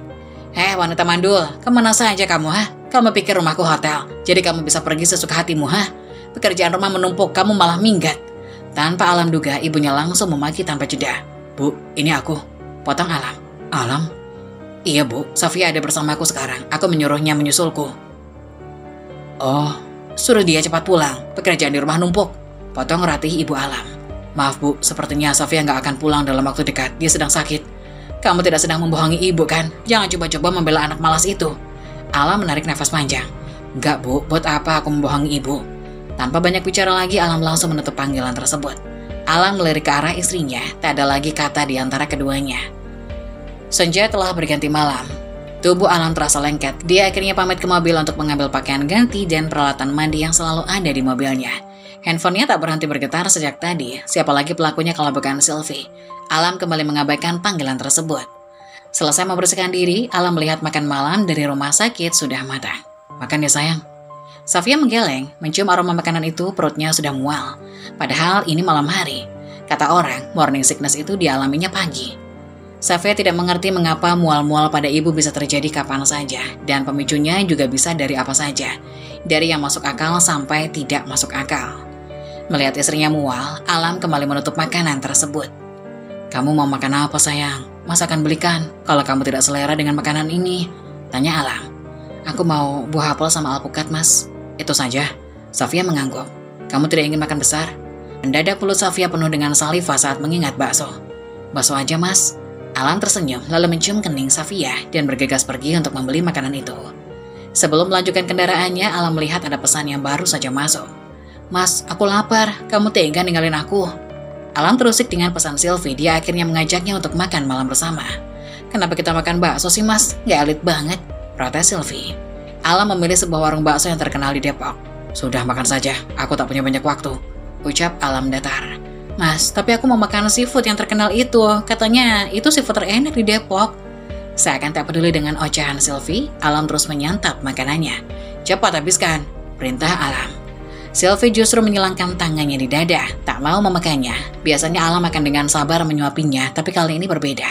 "Hei wanita mandul, kemana saja kamu Kamu pikir rumahku hotel, jadi kamu bisa pergi sesuka hatimu Pekerjaan rumah menumpuk, kamu malah minggat." Tanpa Alam duga, ibunya langsung memaki tanpa jeda. "Bu, ini aku," potong Alam. "Alam?" "Iya Bu, Safia ada bersamaku sekarang, aku menyuruhnya menyusulku." "Oh, suruh dia cepat pulang, pekerjaan di rumah numpuk," potong Ratih ibu Alam. "Maaf Bu, sepertinya Safia nggak akan pulang dalam waktu dekat, dia sedang sakit." "Kamu tidak sedang membohongi ibu kan? Jangan coba-coba membela anak malas itu." Alam menarik nafas panjang. "Enggak Bu, buat apa aku membohongi ibu?" Tanpa banyak bicara lagi, Alam langsung menutup panggilan tersebut. Alam melirik ke arah istrinya, tak ada lagi kata di antara keduanya. Senja telah berganti malam. Tubuh Alam terasa lengket. Dia akhirnya pamit ke mobil untuk mengambil pakaian ganti dan peralatan mandi yang selalu ada di mobilnya. Handphonenya tak berhenti bergetar sejak tadi. Siapa lagi pelakunya kalau bukan Sylvie? Alam kembali mengabaikan panggilan tersebut. Selesai membersihkan diri, Alam melihat makan malam dari rumah sakit sudah matang. "Makan ya sayang." Safia menggeleng, mencium aroma makanan itu, perutnya sudah mual. Padahal ini malam hari. Kata orang, morning sickness itu dialaminya pagi. Safia tidak mengerti mengapa mual-mual pada ibu bisa terjadi kapan saja, dan pemicunya juga bisa dari apa saja, dari yang masuk akal sampai tidak masuk akal. Melihat istrinya mual, Alam kembali menutup makanan tersebut. Kamu mau makan apa sayang? Mas akan belikan kalau kamu tidak selera dengan makanan ini, tanya Alam. Aku mau buah apel sama alpukat mas. Itu saja. Safia mengangguk. Kamu tidak ingin makan besar? Mendadak mulut Safia penuh dengan saliva saat mengingat bakso. Bakso aja mas. Alam tersenyum lalu mencium kening Safia dan bergegas pergi untuk membeli makanan itu. Sebelum melanjutkan kendaraannya, Alam melihat ada pesan yang baru saja masuk. Mas, aku lapar. Kamu tega ninggalin aku? Alam terusik dengan pesan Sylvie. Dia akhirnya mengajaknya untuk makan malam bersama. Kenapa kita makan bakso sih mas? Gak elit banget, protes Sylvie. Alam memilih sebuah warung bakso yang terkenal di Depok. Sudah makan saja, aku tak punya banyak waktu, ucap Alam datar. Mas, tapi aku mau makan seafood yang terkenal itu. Katanya itu seafood terenak di Depok. Seakan tak peduli dengan ocehan Sylvie, Alam terus menyantap makanannya. Cepat habiskan, perintah Alam. Sylvie justru menyilangkan tangannya di dada, tak mau memakannya. Biasanya Alam akan dengan sabar menyuapinya, tapi kali ini berbeda.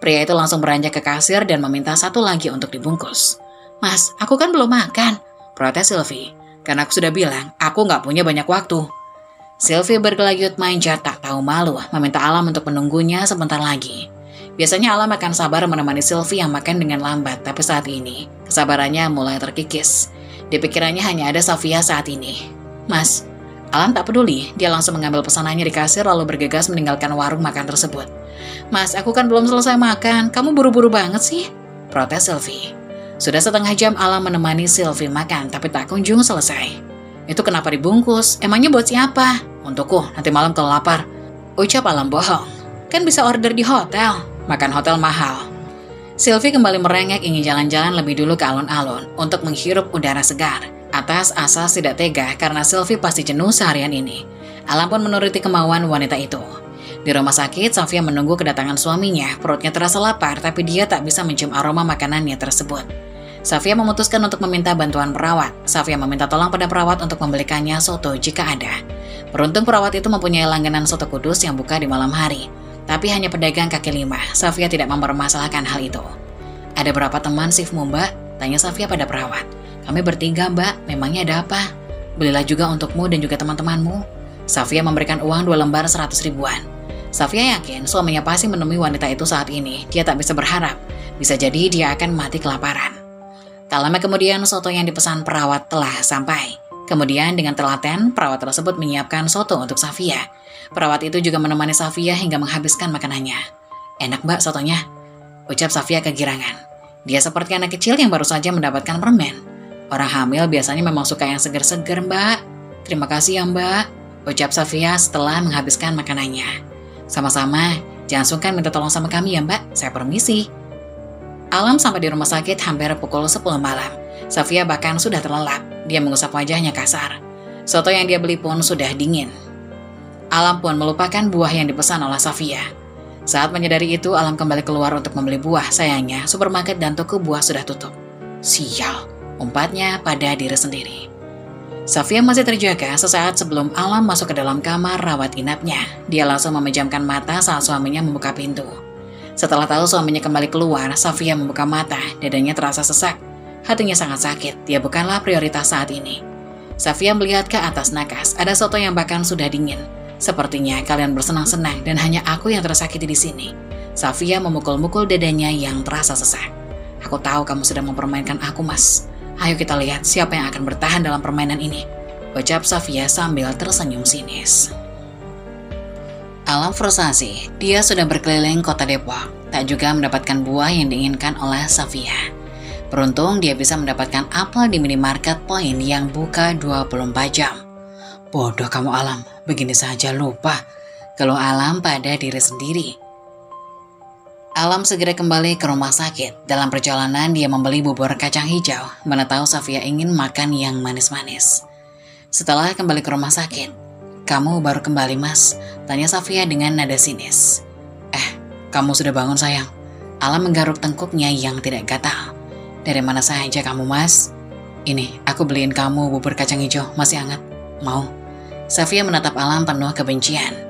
Pria itu langsung beranjak ke kasir dan meminta satu lagi untuk dibungkus. Mas, aku kan belum makan, protes Sylvie. Karena aku sudah bilang, aku nggak punya banyak waktu. Sylvie bergelayut manja tak tahu malu, meminta Alam untuk menunggunya sebentar lagi. Biasanya Alam akan sabar menemani Sylvie yang makan dengan lambat, tapi saat ini, kesabarannya mulai terkikis. Di pikirannya hanya ada Safia saat ini. Mas, Alam tak peduli, dia langsung mengambil pesanannya di kasir lalu bergegas meninggalkan warung makan tersebut. Mas, aku kan belum selesai makan, kamu buru-buru banget sih, protes Sylvie. Sudah setengah jam Alam menemani Sylvie makan, tapi tak kunjung selesai. Itu kenapa dibungkus? Emangnya buat siapa? Untukku, nanti malam kalau lapar. Ucap Alam bohong. Kan bisa order di hotel. Makan hotel mahal. Sylvie kembali merengek ingin jalan-jalan lebih dulu ke alun-alun untuk menghirup udara segar. Atas asas tidak tega karena Sylvie pasti jenuh seharian ini. Alam pun menuruti kemauan wanita itu. Di rumah sakit, Safia menunggu kedatangan suaminya. Perutnya terasa lapar, tapi dia tak bisa mencium aroma makanannya tersebut. Safia memutuskan untuk meminta bantuan perawat. Safia meminta tolong pada perawat untuk membelikannya soto jika ada. Beruntung perawat itu mempunyai langganan soto Kudus yang buka di malam hari. Tapi hanya pedagang kaki lima. Safia tidak mempermasalahkan hal itu. Ada berapa teman shiftmu mbak? Tanya Safia pada perawat. Kami bertiga mbak, memangnya ada apa? Belilah juga untukmu dan juga teman-temanmu. Safia memberikan uang 2 lembar 100 ribuan. Safia yakin suaminya pasti menemui wanita itu saat ini. Dia tak bisa berharap. Bisa jadi dia akan mati kelaparan. Tak lama kemudian soto yang dipesan perawat telah sampai. Kemudian dengan telaten, perawat tersebut menyiapkan soto untuk Safia. Perawat itu juga menemani Safia hingga menghabiskan makanannya. Enak mbak sotonya, ucap Safia kegirangan. Dia seperti anak kecil yang baru saja mendapatkan permen. Orang hamil biasanya memang suka yang seger-seger mbak. Terima kasih ya mbak, ucap Safia setelah menghabiskan makanannya. Sama-sama, jangan sungkan minta tolong sama kami ya mbak, saya permisi. Alam sampai di rumah sakit hampir pukul 10 malam. Safia bahkan sudah terlelap, dia mengusap wajahnya kasar. Soto yang dia beli pun sudah dingin. Alam pun melupakan buah yang dipesan oleh Safia. Saat menyadari itu, Alam kembali keluar untuk membeli buah. Sayangnya, supermarket dan toko buah sudah tutup. Sial, umpatnya pada diri sendiri. Safia masih terjaga sesaat sebelum Alam masuk ke dalam kamar rawat inapnya. Dia langsung memejamkan mata saat suaminya membuka pintu. Setelah tahu suaminya kembali keluar, Safia membuka mata, dadanya terasa sesak. Hatinya sangat sakit, dia bukanlah prioritas saat ini. Safia melihat ke atas nakas, ada soto yang bahkan sudah dingin. Sepertinya kalian bersenang-senang dan hanya aku yang tersakiti di sini. Safia memukul-mukul dadanya yang terasa sesak. Aku tahu kamu sedang mempermainkan aku, Mas. Ayo kita lihat siapa yang akan bertahan dalam permainan ini, ucap Safia sambil tersenyum sinis. Alam frustasi, dia sudah berkeliling kota Depok, tak juga mendapatkan buah yang diinginkan oleh Safia. Beruntung dia bisa mendapatkan apel di minimarket Point yang buka 24 jam. Bodoh kamu Alam, begini saja lupa. Kalau Alam pada diri sendiri. Alam segera kembali ke rumah sakit. Dalam perjalanan dia membeli bubur kacang hijau, mana tahu Safia ingin makan yang manis-manis. Setelah kembali ke rumah sakit, kamu baru kembali mas? Tanya Safia dengan nada sinis. Kamu sudah bangun sayang. Alam menggaruk tengkuknya yang tidak gatal. Dari mana saja kamu mas? Ini, aku beliin kamu bubur kacang hijau, masih hangat. Mau? Safia menatap Alam penuh kebencian.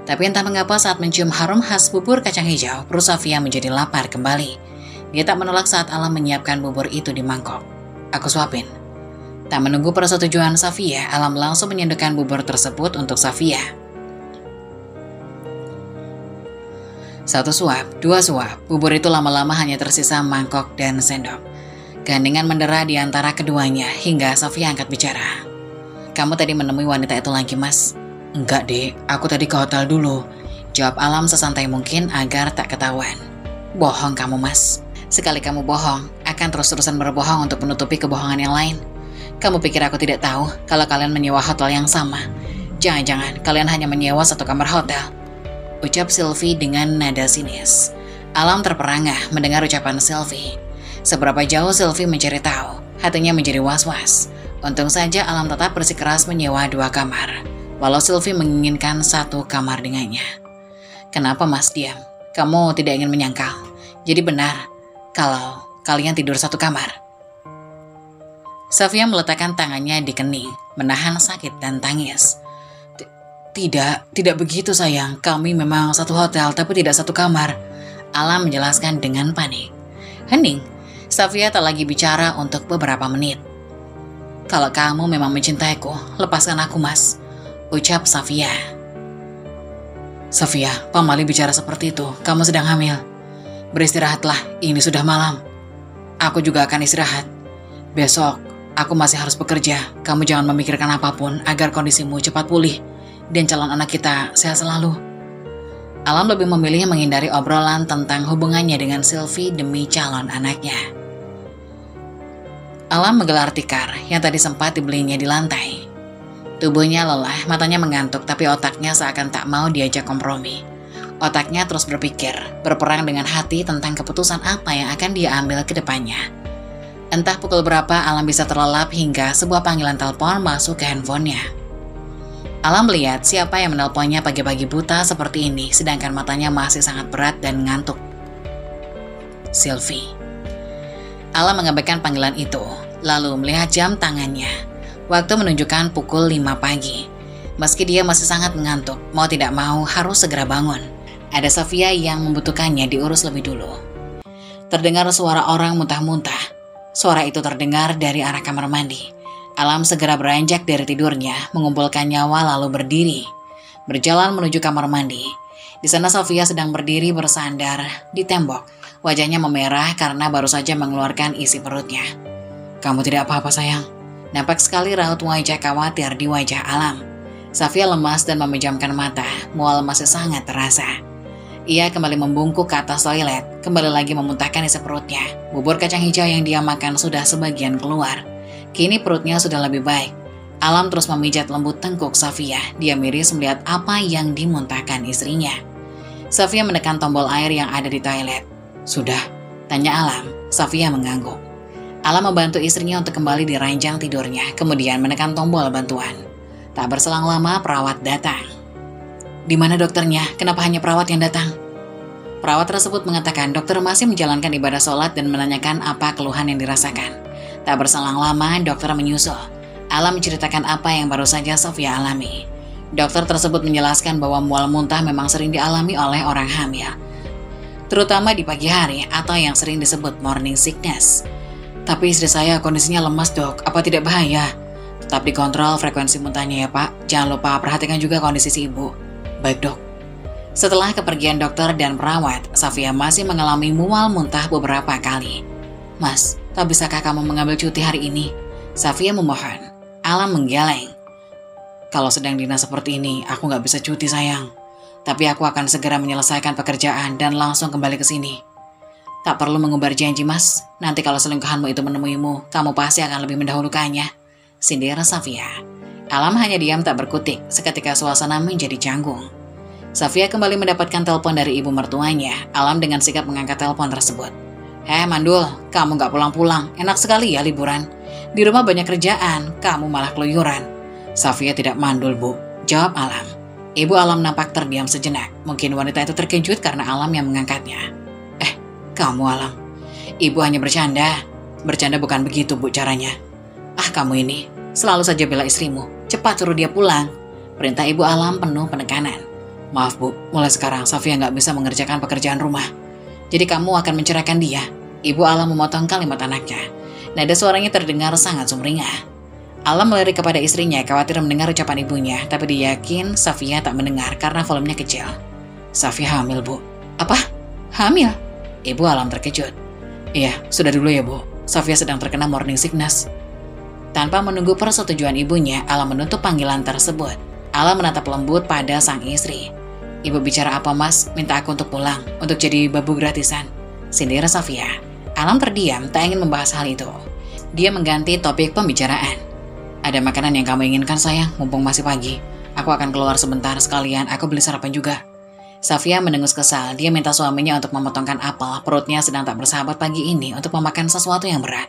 Tapi entah mengapa saat mencium harum khas bubur kacang hijau, perut Safia menjadi lapar kembali. Dia tak menolak saat Alam menyiapkan bubur itu di mangkok. Aku suapin. Tak menunggu persetujuan Safia, Alam langsung menyendokkan bubur tersebut untuk Safia. 1 suap, 2 suap, bubur itu lama-lama hanya tersisa mangkok dan sendok. Keheningan mendera di antara keduanya hingga Sofia angkat bicara. Kamu tadi menemui wanita itu lagi, Mas? Enggak, Dek. Aku tadi ke hotel dulu. Jawab Alam sesantai mungkin agar tak ketahuan. Bohong kamu, Mas. Sekali kamu bohong, akan terus-terusan berbohong untuk menutupi kebohongan yang lain. Kamu pikir aku tidak tahu kalau kalian menyewa hotel yang sama? Jangan-jangan kalian hanya menyewa satu kamar hotel. Ucap Sylvie dengan nada sinis. Alam terperangah mendengar ucapan Sylvie. Seberapa jauh Sylvie mencari tahu, hatinya menjadi was-was. Untung saja Alam tetap bersikeras menyewa 2 kamar, walau Sylvie menginginkan 1 kamar dengannya. Kenapa Mas diam? Kamu tidak ingin menyangkal? Jadi benar kalau kalian tidur 1 kamar? Sofia meletakkan tangannya di kening, menahan sakit dan tangis. Tidak begitu sayang. Kami memang satu hotel tapi tidak 1 kamar. Alam menjelaskan dengan panik. Hening, Sofia tak lagi bicara untuk beberapa menit. Kalau kamu memang mencintaiku, lepaskan aku, Mas. Ucap Sofia. Sofia, Pamali bicara seperti itu. Kamu sedang hamil. Beristirahatlah, ini sudah malam. Aku juga akan istirahat. Besok, aku masih harus bekerja. Kamu jangan memikirkan apapun agar kondisimu cepat pulih dan calon anak kita sehat selalu. Alam lebih memilih menghindari obrolan tentang hubungannya dengan Sylvie demi calon anaknya. Alam menggelar tikar yang tadi sempat dibelinya di lantai. Tubuhnya lelah, matanya mengantuk, tapi otaknya seakan tak mau diajak kompromi. Otaknya terus berpikir, berperang dengan hati tentang keputusan apa yang akan dia ambil ke depannya. Entah pukul berapa Alam bisa terlelap hingga sebuah panggilan telepon masuk ke handphonenya. Alam melihat siapa yang menelponnya pagi-pagi buta seperti ini, sedangkan matanya masih sangat berat dan ngantuk. Sylvie. Alam mengabaikan panggilan itu, lalu melihat jam tangannya. Waktu menunjukkan pukul 5 pagi. Meski dia masih sangat mengantuk, mau tidak mau harus segera bangun. Ada Sofia yang membutuhkannya diurus lebih dulu. Terdengar suara orang muntah-muntah. Suara itu terdengar dari arah kamar mandi. Alam segera beranjak dari tidurnya, mengumpulkan nyawa lalu berdiri. Berjalan menuju kamar mandi. Di sana Sofia sedang berdiri bersandar di tembok. Wajahnya memerah karena baru saja mengeluarkan isi perutnya. Kamu tidak apa-apa sayang. Nampak sekali raut wajah khawatir di wajah Alam. Sofia lemas dan memejamkan mata, mual masih sangat terasa. Ia kembali membungkuk ke atas toilet, kembali lagi memuntahkan isi perutnya. Bubur kacang hijau yang dia makan sudah sebagian keluar. Kini perutnya sudah lebih baik. Alam terus memijat lembut tengkuk Sofia. Dia miris melihat apa yang dimuntahkan istrinya. Sofia menekan tombol air yang ada di toilet. Sudah? Tanya Alam. Sofia mengangguk. Alam membantu istrinya untuk kembali di ranjang tidurnya, kemudian menekan tombol bantuan. Tak berselang lama perawat datang. Di mana dokternya? Kenapa hanya perawat yang datang? Perawat tersebut mengatakan dokter masih menjalankan ibadah sholat dan menanyakan apa keluhan yang dirasakan. Tak berselang lama, dokter menyusul. Alam menceritakan apa yang baru saja Sofia alami. Dokter tersebut menjelaskan bahwa mual muntah memang sering dialami oleh orang hamil, terutama di pagi hari atau yang sering disebut morning sickness. Tapi istri saya kondisinya lemas, Dok. Apa tidak bahaya? Tetap dikontrol frekuensi muntahnya ya, Pak. Jangan lupa perhatikan juga kondisi si ibu. Baik, Dok. Setelah kepergian dokter dan perawat, Sofia masih mengalami mual muntah beberapa kali. Mas, tak bisakah kamu mengambil cuti hari ini? Sofia memohon. Alam menggeleng. Kalau sedang dinas seperti ini, aku nggak bisa cuti sayang. Tapi aku akan segera menyelesaikan pekerjaan dan langsung kembali ke sini. Tak perlu mengumbar janji, Mas. Nanti kalau selingkuhanmu itu menemuimu, kamu pasti akan lebih mendahulukannya. Sindir Sofia. Alam hanya diam tak berkutik, seketika suasana menjadi canggung. Sofia kembali mendapatkan telepon dari ibu mertuanya. Alam dengan sikap mengangkat telepon tersebut. Mandul, kamu gak pulang-pulang. Enak sekali ya liburan. Di rumah banyak kerjaan, kamu malah keluyuran. Sofia tidak mandul, Bu. Jawab Alam. Ibu Alam nampak terdiam sejenak. Mungkin wanita itu terkejut karena Alam yang mengangkatnya. Kamu Alam. Ibu hanya bercanda. Bercanda bukan begitu, Bu, caranya. Kamu ini selalu saja bela istrimu. Cepat suruh dia pulang. Perintah Ibu Alam penuh penekanan. Maaf, Bu. Mulai sekarang Sofia gak bisa mengerjakan pekerjaan rumah. Jadi kamu akan menceraikan dia. Ibu Alam memotong kalimat anaknya. Nada suaranya terdengar sangat sumringah. Alam melirik kepada istrinya, khawatir mendengar ucapan ibunya, tapi dia yakin Sofia tak mendengar karena volumenya kecil. Sofia hamil, Bu. Apa? Hamil? Ibu Alam terkejut. Iya, sudah dulu ya Bu. Safia sedang terkena morning sickness. Tanpa menunggu persetujuan ibunya, Alam menutup panggilan tersebut. Alam menatap lembut pada sang istri. Ibu bicara apa Mas? Minta aku untuk pulang, untuk jadi babu gratisan. Sindir Safia. Alam terdiam, tak ingin membahas hal itu. Dia mengganti topik pembicaraan. Ada makanan yang kamu inginkan sayang, mumpung masih pagi. Aku akan keluar sebentar sekalian, aku beli sarapan juga. Safia mendengus kesal, dia minta suaminya untuk memotongkan apel, perutnya sedang tak bersahabat pagi ini untuk memakan sesuatu yang berat.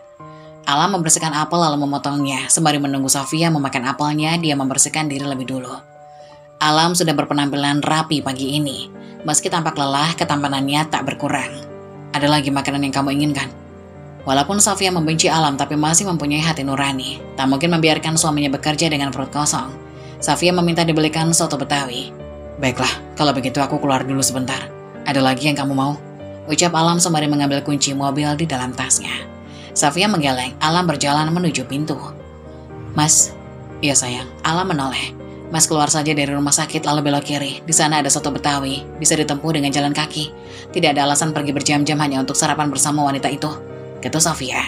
Alam membersihkan apel lalu memotongnya, sembari menunggu Safia memakan apelnya, dia membersihkan diri lebih dulu. Alam sudah berpenampilan rapi pagi ini, meski tampak lelah, ketampanannya tak berkurang. Ada lagi makanan yang kamu inginkan? Walaupun Safia membenci Alam tapi masih mempunyai hati nurani, tak mungkin membiarkan suaminya bekerja dengan perut kosong. Safia meminta dibelikan soto Betawi. Baiklah, kalau begitu aku keluar dulu sebentar. Ada lagi yang kamu mau? Ucap Alam sembari mengambil kunci mobil di dalam tasnya. Safia menggeleng, Alam berjalan menuju pintu. Mas, iya sayang, Alam menoleh. Mas keluar saja dari rumah sakit lalu belok kiri. Di sana ada soto Betawi, bisa ditempuh dengan jalan kaki. Tidak ada alasan pergi berjam-jam hanya untuk sarapan bersama wanita itu. Kata Safia.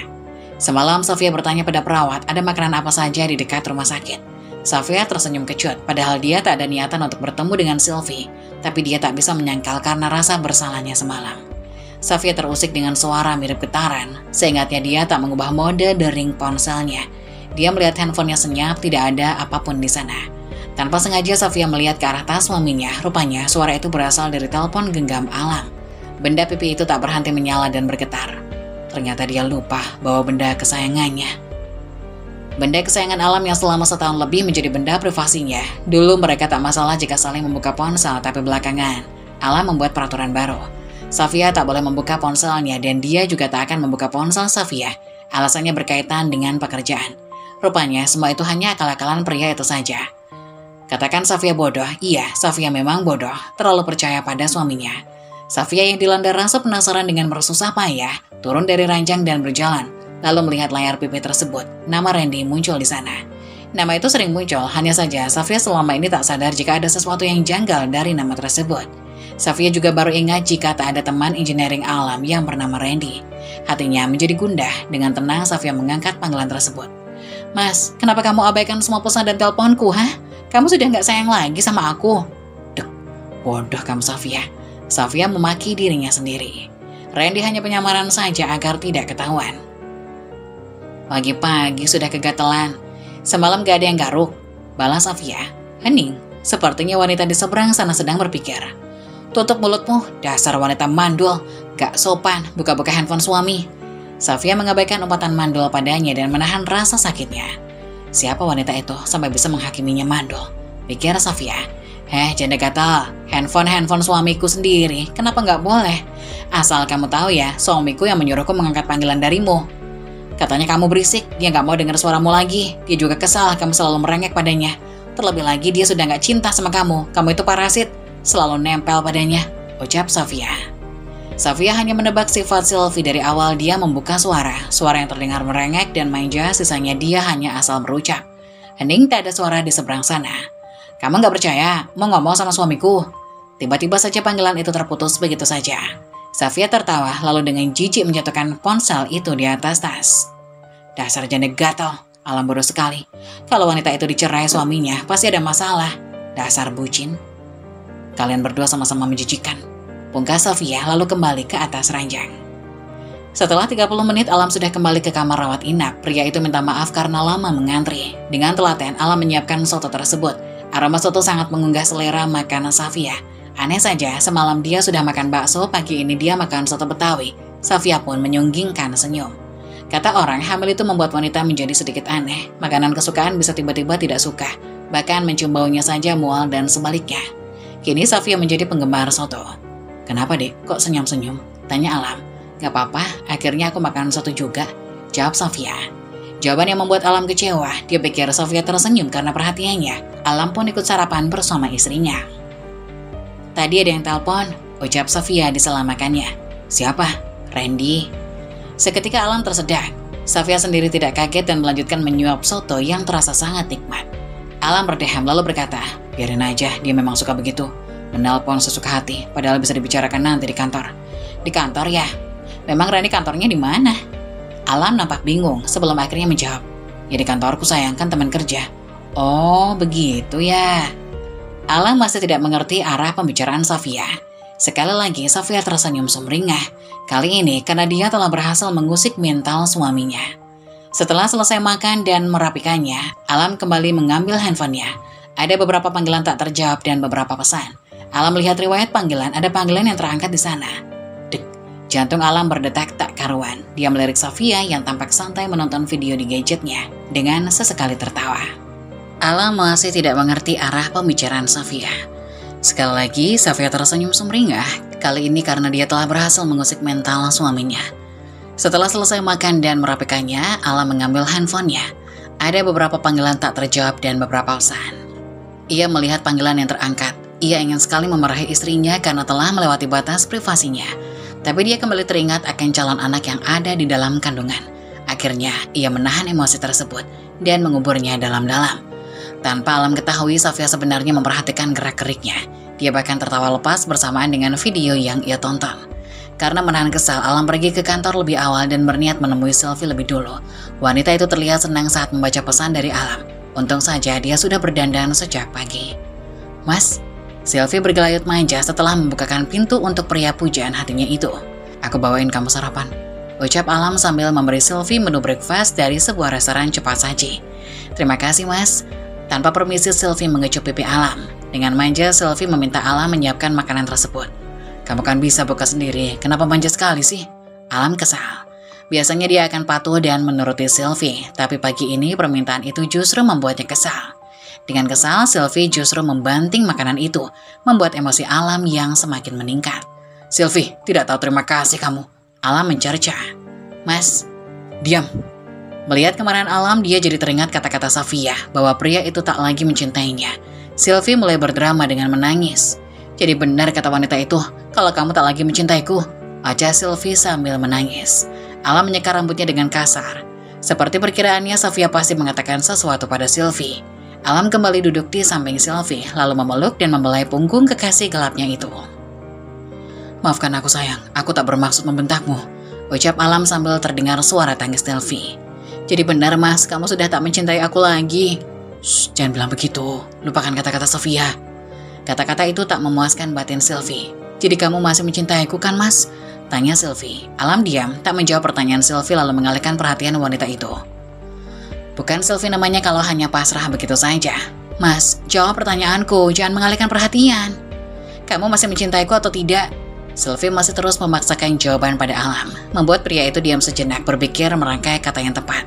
Semalam Safia bertanya pada perawat ada makanan apa saja di dekat rumah sakit. Safia tersenyum kecut, padahal dia tak ada niatan untuk bertemu dengan Sylvie, tapi dia tak bisa menyangkal karena rasa bersalahnya semalam. Safia terusik dengan suara mirip getaran, seingatnya dia tak mengubah mode dering ponselnya. Dia melihat handphonenya senyap, tidak ada apapun di sana. Tanpa sengaja Safia melihat ke arah tas suaminya, rupanya suara itu berasal dari telepon genggam Alam. Benda pipi itu tak berhenti menyala dan bergetar. Ternyata dia lupa bahwa benda kesayangannya. Benda kesayangan Alam yang selama setahun lebih menjadi benda privasinya. Dulu mereka tak masalah jika saling membuka ponsel, tapi belakangan Alam membuat peraturan baru. Safia tak boleh membuka ponselnya dan dia juga tak akan membuka ponsel Safia. Alasannya berkaitan dengan pekerjaan. Rupanya semua itu hanya akal-akalan pria itu saja. Katakan Safia bodoh, iya Safia memang bodoh, terlalu percaya pada suaminya. Safia yang dilanda rasa penasaran dengan bersusah payah, turun dari ranjang dan berjalan. Lalu melihat layar pipi tersebut, nama Randy muncul di sana. Nama itu sering muncul, hanya saja Safia selama ini tak sadar jika ada sesuatu yang janggal dari nama tersebut. Safia juga baru ingat jika tak ada teman engineering Alam yang bernama Randy. Hatinya menjadi gundah, dengan tenang Safia mengangkat panggilan tersebut. Mas, kenapa kamu abaikan semua pesan dan teleponku, hah? Kamu sudah gak sayang lagi sama aku? Dek, bodoh kamu Safia. Safia memaki dirinya sendiri. Randy hanya penyamaran saja agar tidak ketahuan. Pagi-pagi sudah kegatelan. Semalam gak ada yang garuk. Balas Safia. Hening. Sepertinya wanita di seberang sana sedang berpikir. Tutup mulutmu, dasar wanita mandul. Gak sopan, buka-buka handphone suami. Safia mengabaikan umpatan mandul padanya dan menahan rasa sakitnya. Siapa wanita itu sampai bisa menghakiminya mandul? Pikir Safia. Janda gatal. Handphone suamiku sendiri. Kenapa gak boleh? Asal kamu tahu ya, suamiku yang menyuruhku mengangkat panggilan darimu. Katanya kamu berisik, dia gak mau dengar suaramu lagi. Dia juga kesal, kamu selalu merengek padanya. Terlebih lagi dia sudah gak cinta sama kamu. Kamu itu parasit, selalu nempel padanya. Ucap Safia. Safia hanya menebak sifat Sylvie dari awal dia membuka suara yang terdengar merengek dan manja, sisanya dia hanya asal berucap. Hening tak ada suara di seberang sana. Kamu gak percaya? Mau ngomong sama suamiku? Tiba-tiba saja panggilan itu terputus begitu saja. Safia tertawa lalu dengan jijik menjatuhkan ponsel itu di atas tas. Dasar janda gatal, Alam bodoh sekali. Kalau wanita itu dicerai suaminya, pasti ada masalah. Dasar bucin. Kalian berdua sama-sama menjijikan. Pungkas Safia lalu kembali ke atas ranjang. Setelah 30 menit Alam sudah kembali ke kamar rawat inap. Pria itu minta maaf karena lama mengantri. Dengan telaten Alam menyiapkan soto tersebut. Aroma soto sangat mengunggah selera makanan Safia. Aneh saja, semalam dia sudah makan bakso, pagi ini dia makan soto Betawi. Safia pun menyunggingkan senyum. Kata orang, hamil itu membuat wanita menjadi sedikit aneh. Makanan kesukaan bisa tiba-tiba tidak suka. Bahkan mencium baunya saja mual dan sebaliknya. Kini Safia menjadi penggemar soto. Kenapa dek, kok senyum-senyum? Tanya Alam. Gak apa-apa, akhirnya aku makan soto juga. Jawab Safia. Jawaban yang membuat Alam kecewa. Dia pikir Safia tersenyum karena perhatiannya. Alam pun ikut sarapan bersama istrinya. Tadi ada yang telepon, ucap Safia diselamakannya. Siapa? Randy. Seketika Alam tersedak. Safia sendiri tidak kaget dan melanjutkan menyuap soto yang terasa sangat nikmat. Alam berdeham lalu berkata, biarin aja, dia memang suka begitu. Menelpon sesuka hati, padahal bisa dibicarakan nanti di kantor. Di kantor ya? Memang Rani kantornya di mana? Alam nampak bingung sebelum akhirnya menjawab. Ya di kantorku sayang, kan teman kerja. Oh, begitu ya. Alam masih tidak mengerti arah pembicaraan Safia. Sekali lagi Safia tersenyum sumringah. Kali ini karena dia telah berhasil mengusik mental suaminya. Setelah selesai makan dan merapikannya, Alam kembali mengambil handphonenya. Ada beberapa panggilan tak terjawab dan beberapa pesan. Alam melihat riwayat panggilan, ada panggilan yang terangkat di sana. Dek, jantung Alam berdetak tak karuan. Dia melirik Safia yang tampak santai menonton video di gadgetnya dengan sesekali tertawa. Alam masih tidak mengerti arah pembicaraan Safia. Sekali lagi, Safia tersenyum sumringah. Kali ini karena dia telah berhasil mengusik mental suaminya. Setelah selesai makan dan merapikannya, Alam mengambil handphonenya. Ada beberapa panggilan tak terjawab dan beberapa pesan. Ia melihat panggilan yang terangkat. Ia ingin sekali memarahi istrinya karena telah melewati batas privasinya. Tapi dia kembali teringat akan calon anak yang ada di dalam kandungan. Akhirnya, ia menahan emosi tersebut dan menguburnya dalam-dalam. Tanpa Alam ketahui, Safia sebenarnya memperhatikan gerak-geriknya. Dia bahkan tertawa lepas bersamaan dengan video yang ia tonton. Karena menahan kesal, Alam pergi ke kantor lebih awal dan berniat menemui Sylvie lebih dulu. Wanita itu terlihat senang saat membaca pesan dari Alam. Untung saja dia sudah berdandan sejak pagi. Mas, Sylvie bergelayut manja setelah membukakan pintu untuk pria pujaan hatinya itu. Aku bawain kamu sarapan, ucap Alam sambil memberi Sylvie menu breakfast dari sebuah restoran cepat saji. Terima kasih mas. Tanpa permisi Sylvie mengecup pipi Alam. Dengan manja Sylvie meminta Alam menyiapkan makanan tersebut. Kamu kan bisa buka sendiri, kenapa manja sekali sih? Alam kesal. Biasanya dia akan patuh dan menuruti Sylvie, tapi pagi ini permintaan itu justru membuatnya kesal. Dengan kesal, Sylvie justru membanting makanan itu, membuat emosi Alam yang semakin meningkat. Sylvie, tidak tahu terima kasih kamu. Alam mencerca. Mas, diam. Melihat kemarahan Alam, dia jadi teringat kata-kata Safia bahwa pria itu tak lagi mencintainya. Sylvie mulai berdrama dengan menangis. Jadi benar kata wanita itu, kalau kamu tak lagi mencintaiku. Wajah Sylvie sambil menangis. Alam menyeka rambutnya dengan kasar. Seperti perkiraannya, Safia pasti mengatakan sesuatu pada Sylvie. Alam kembali duduk di samping Sylvie, lalu memeluk dan membelai punggung kekasih gelapnya itu. Maafkan aku sayang, aku tak bermaksud membentakmu, ucap Alam sambil terdengar suara tangis Sylvie. Jadi benar mas, kamu sudah tak mencintai aku lagi. Shh, jangan bilang begitu, lupakan kata-kata Sofia. Kata-kata itu tak memuaskan batin Sylvie. Jadi kamu masih mencintaiku kan mas? Tanya Sylvie. Alam diam, tak menjawab pertanyaan Sylvie lalu mengalihkan perhatian wanita itu. Bukan Sylvie namanya kalau hanya pasrah begitu saja. Mas, jawab pertanyaanku, jangan mengalihkan perhatian. Kamu masih mencintaiku atau tidak? Sylvie masih terus memaksakan jawaban pada Alam, membuat pria itu diam sejenak berpikir merangkai kata yang tepat.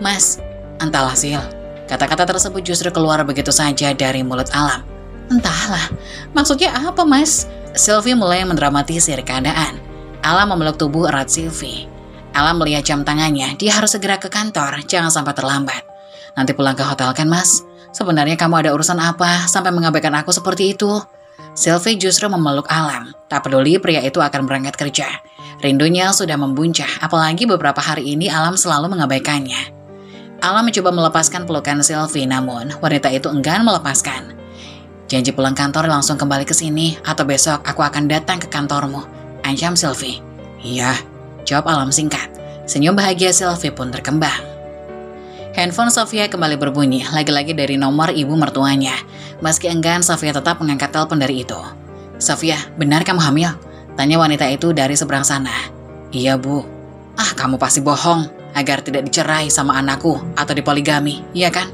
Mas, entahlah Sil. Kata-kata tersebut justru keluar begitu saja dari mulut Alam. Entahlah, maksudnya apa mas? Sylvie mulai mendramatisir keadaan. Alam memeluk tubuh erat Sylvie. Alam melihat jam tangannya, dia harus segera ke kantor, jangan sampai terlambat. Nanti pulang ke hotel kan mas? Sebenarnya kamu ada urusan apa sampai mengabaikan aku seperti itu? Sylvie justru memeluk Alam. Tak peduli pria itu akan berangkat kerja. Rindunya sudah membuncah, apalagi beberapa hari ini Alam selalu mengabaikannya. Alam mencoba melepaskan pelukan Sylvie, namun wanita itu enggan melepaskan. Janji pulang kantor langsung kembali ke sini, atau besok aku akan datang ke kantormu, ancam Sylvie. Iya, jawab Alam singkat. Senyum bahagia Sylvie pun berkembang. Handphone Sofia kembali berbunyi, lagi-lagi dari nomor ibu mertuanya. Meski enggan, Sofia tetap mengangkat telepon dari itu. Sofia, benar kamu hamil? Tanya wanita itu dari seberang sana. Iya bu. Ah, kamu pasti bohong, agar tidak dicerai sama anakku atau dipoligami, iya kan?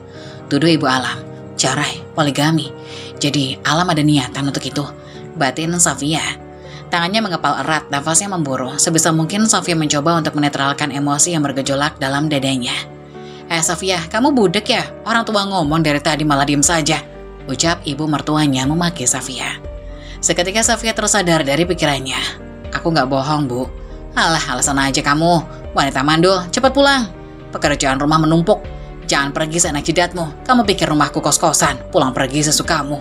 Tuduh ibu Alam. Cerai, poligami. Jadi Alam ada niatan untuk itu. Batin Sofia. Tangannya mengepal erat, nafasnya memburu. Sebisa mungkin Sofia mencoba untuk menetralkan emosi yang bergejolak dalam dadanya. Sofia, kamu budek ya? Orang tua ngomong dari tadi malah diem saja, ucap ibu mertuanya memaki Sofia. Seketika Sofia tersadar dari pikirannya. Aku gak bohong bu. Alah, alasan aja kamu. Wanita mandul, cepat pulang. Pekerjaan rumah menumpuk. Jangan pergi seenak jidatmu. Kamu pikir rumahku kos-kosan, pulang pergi sesukamu.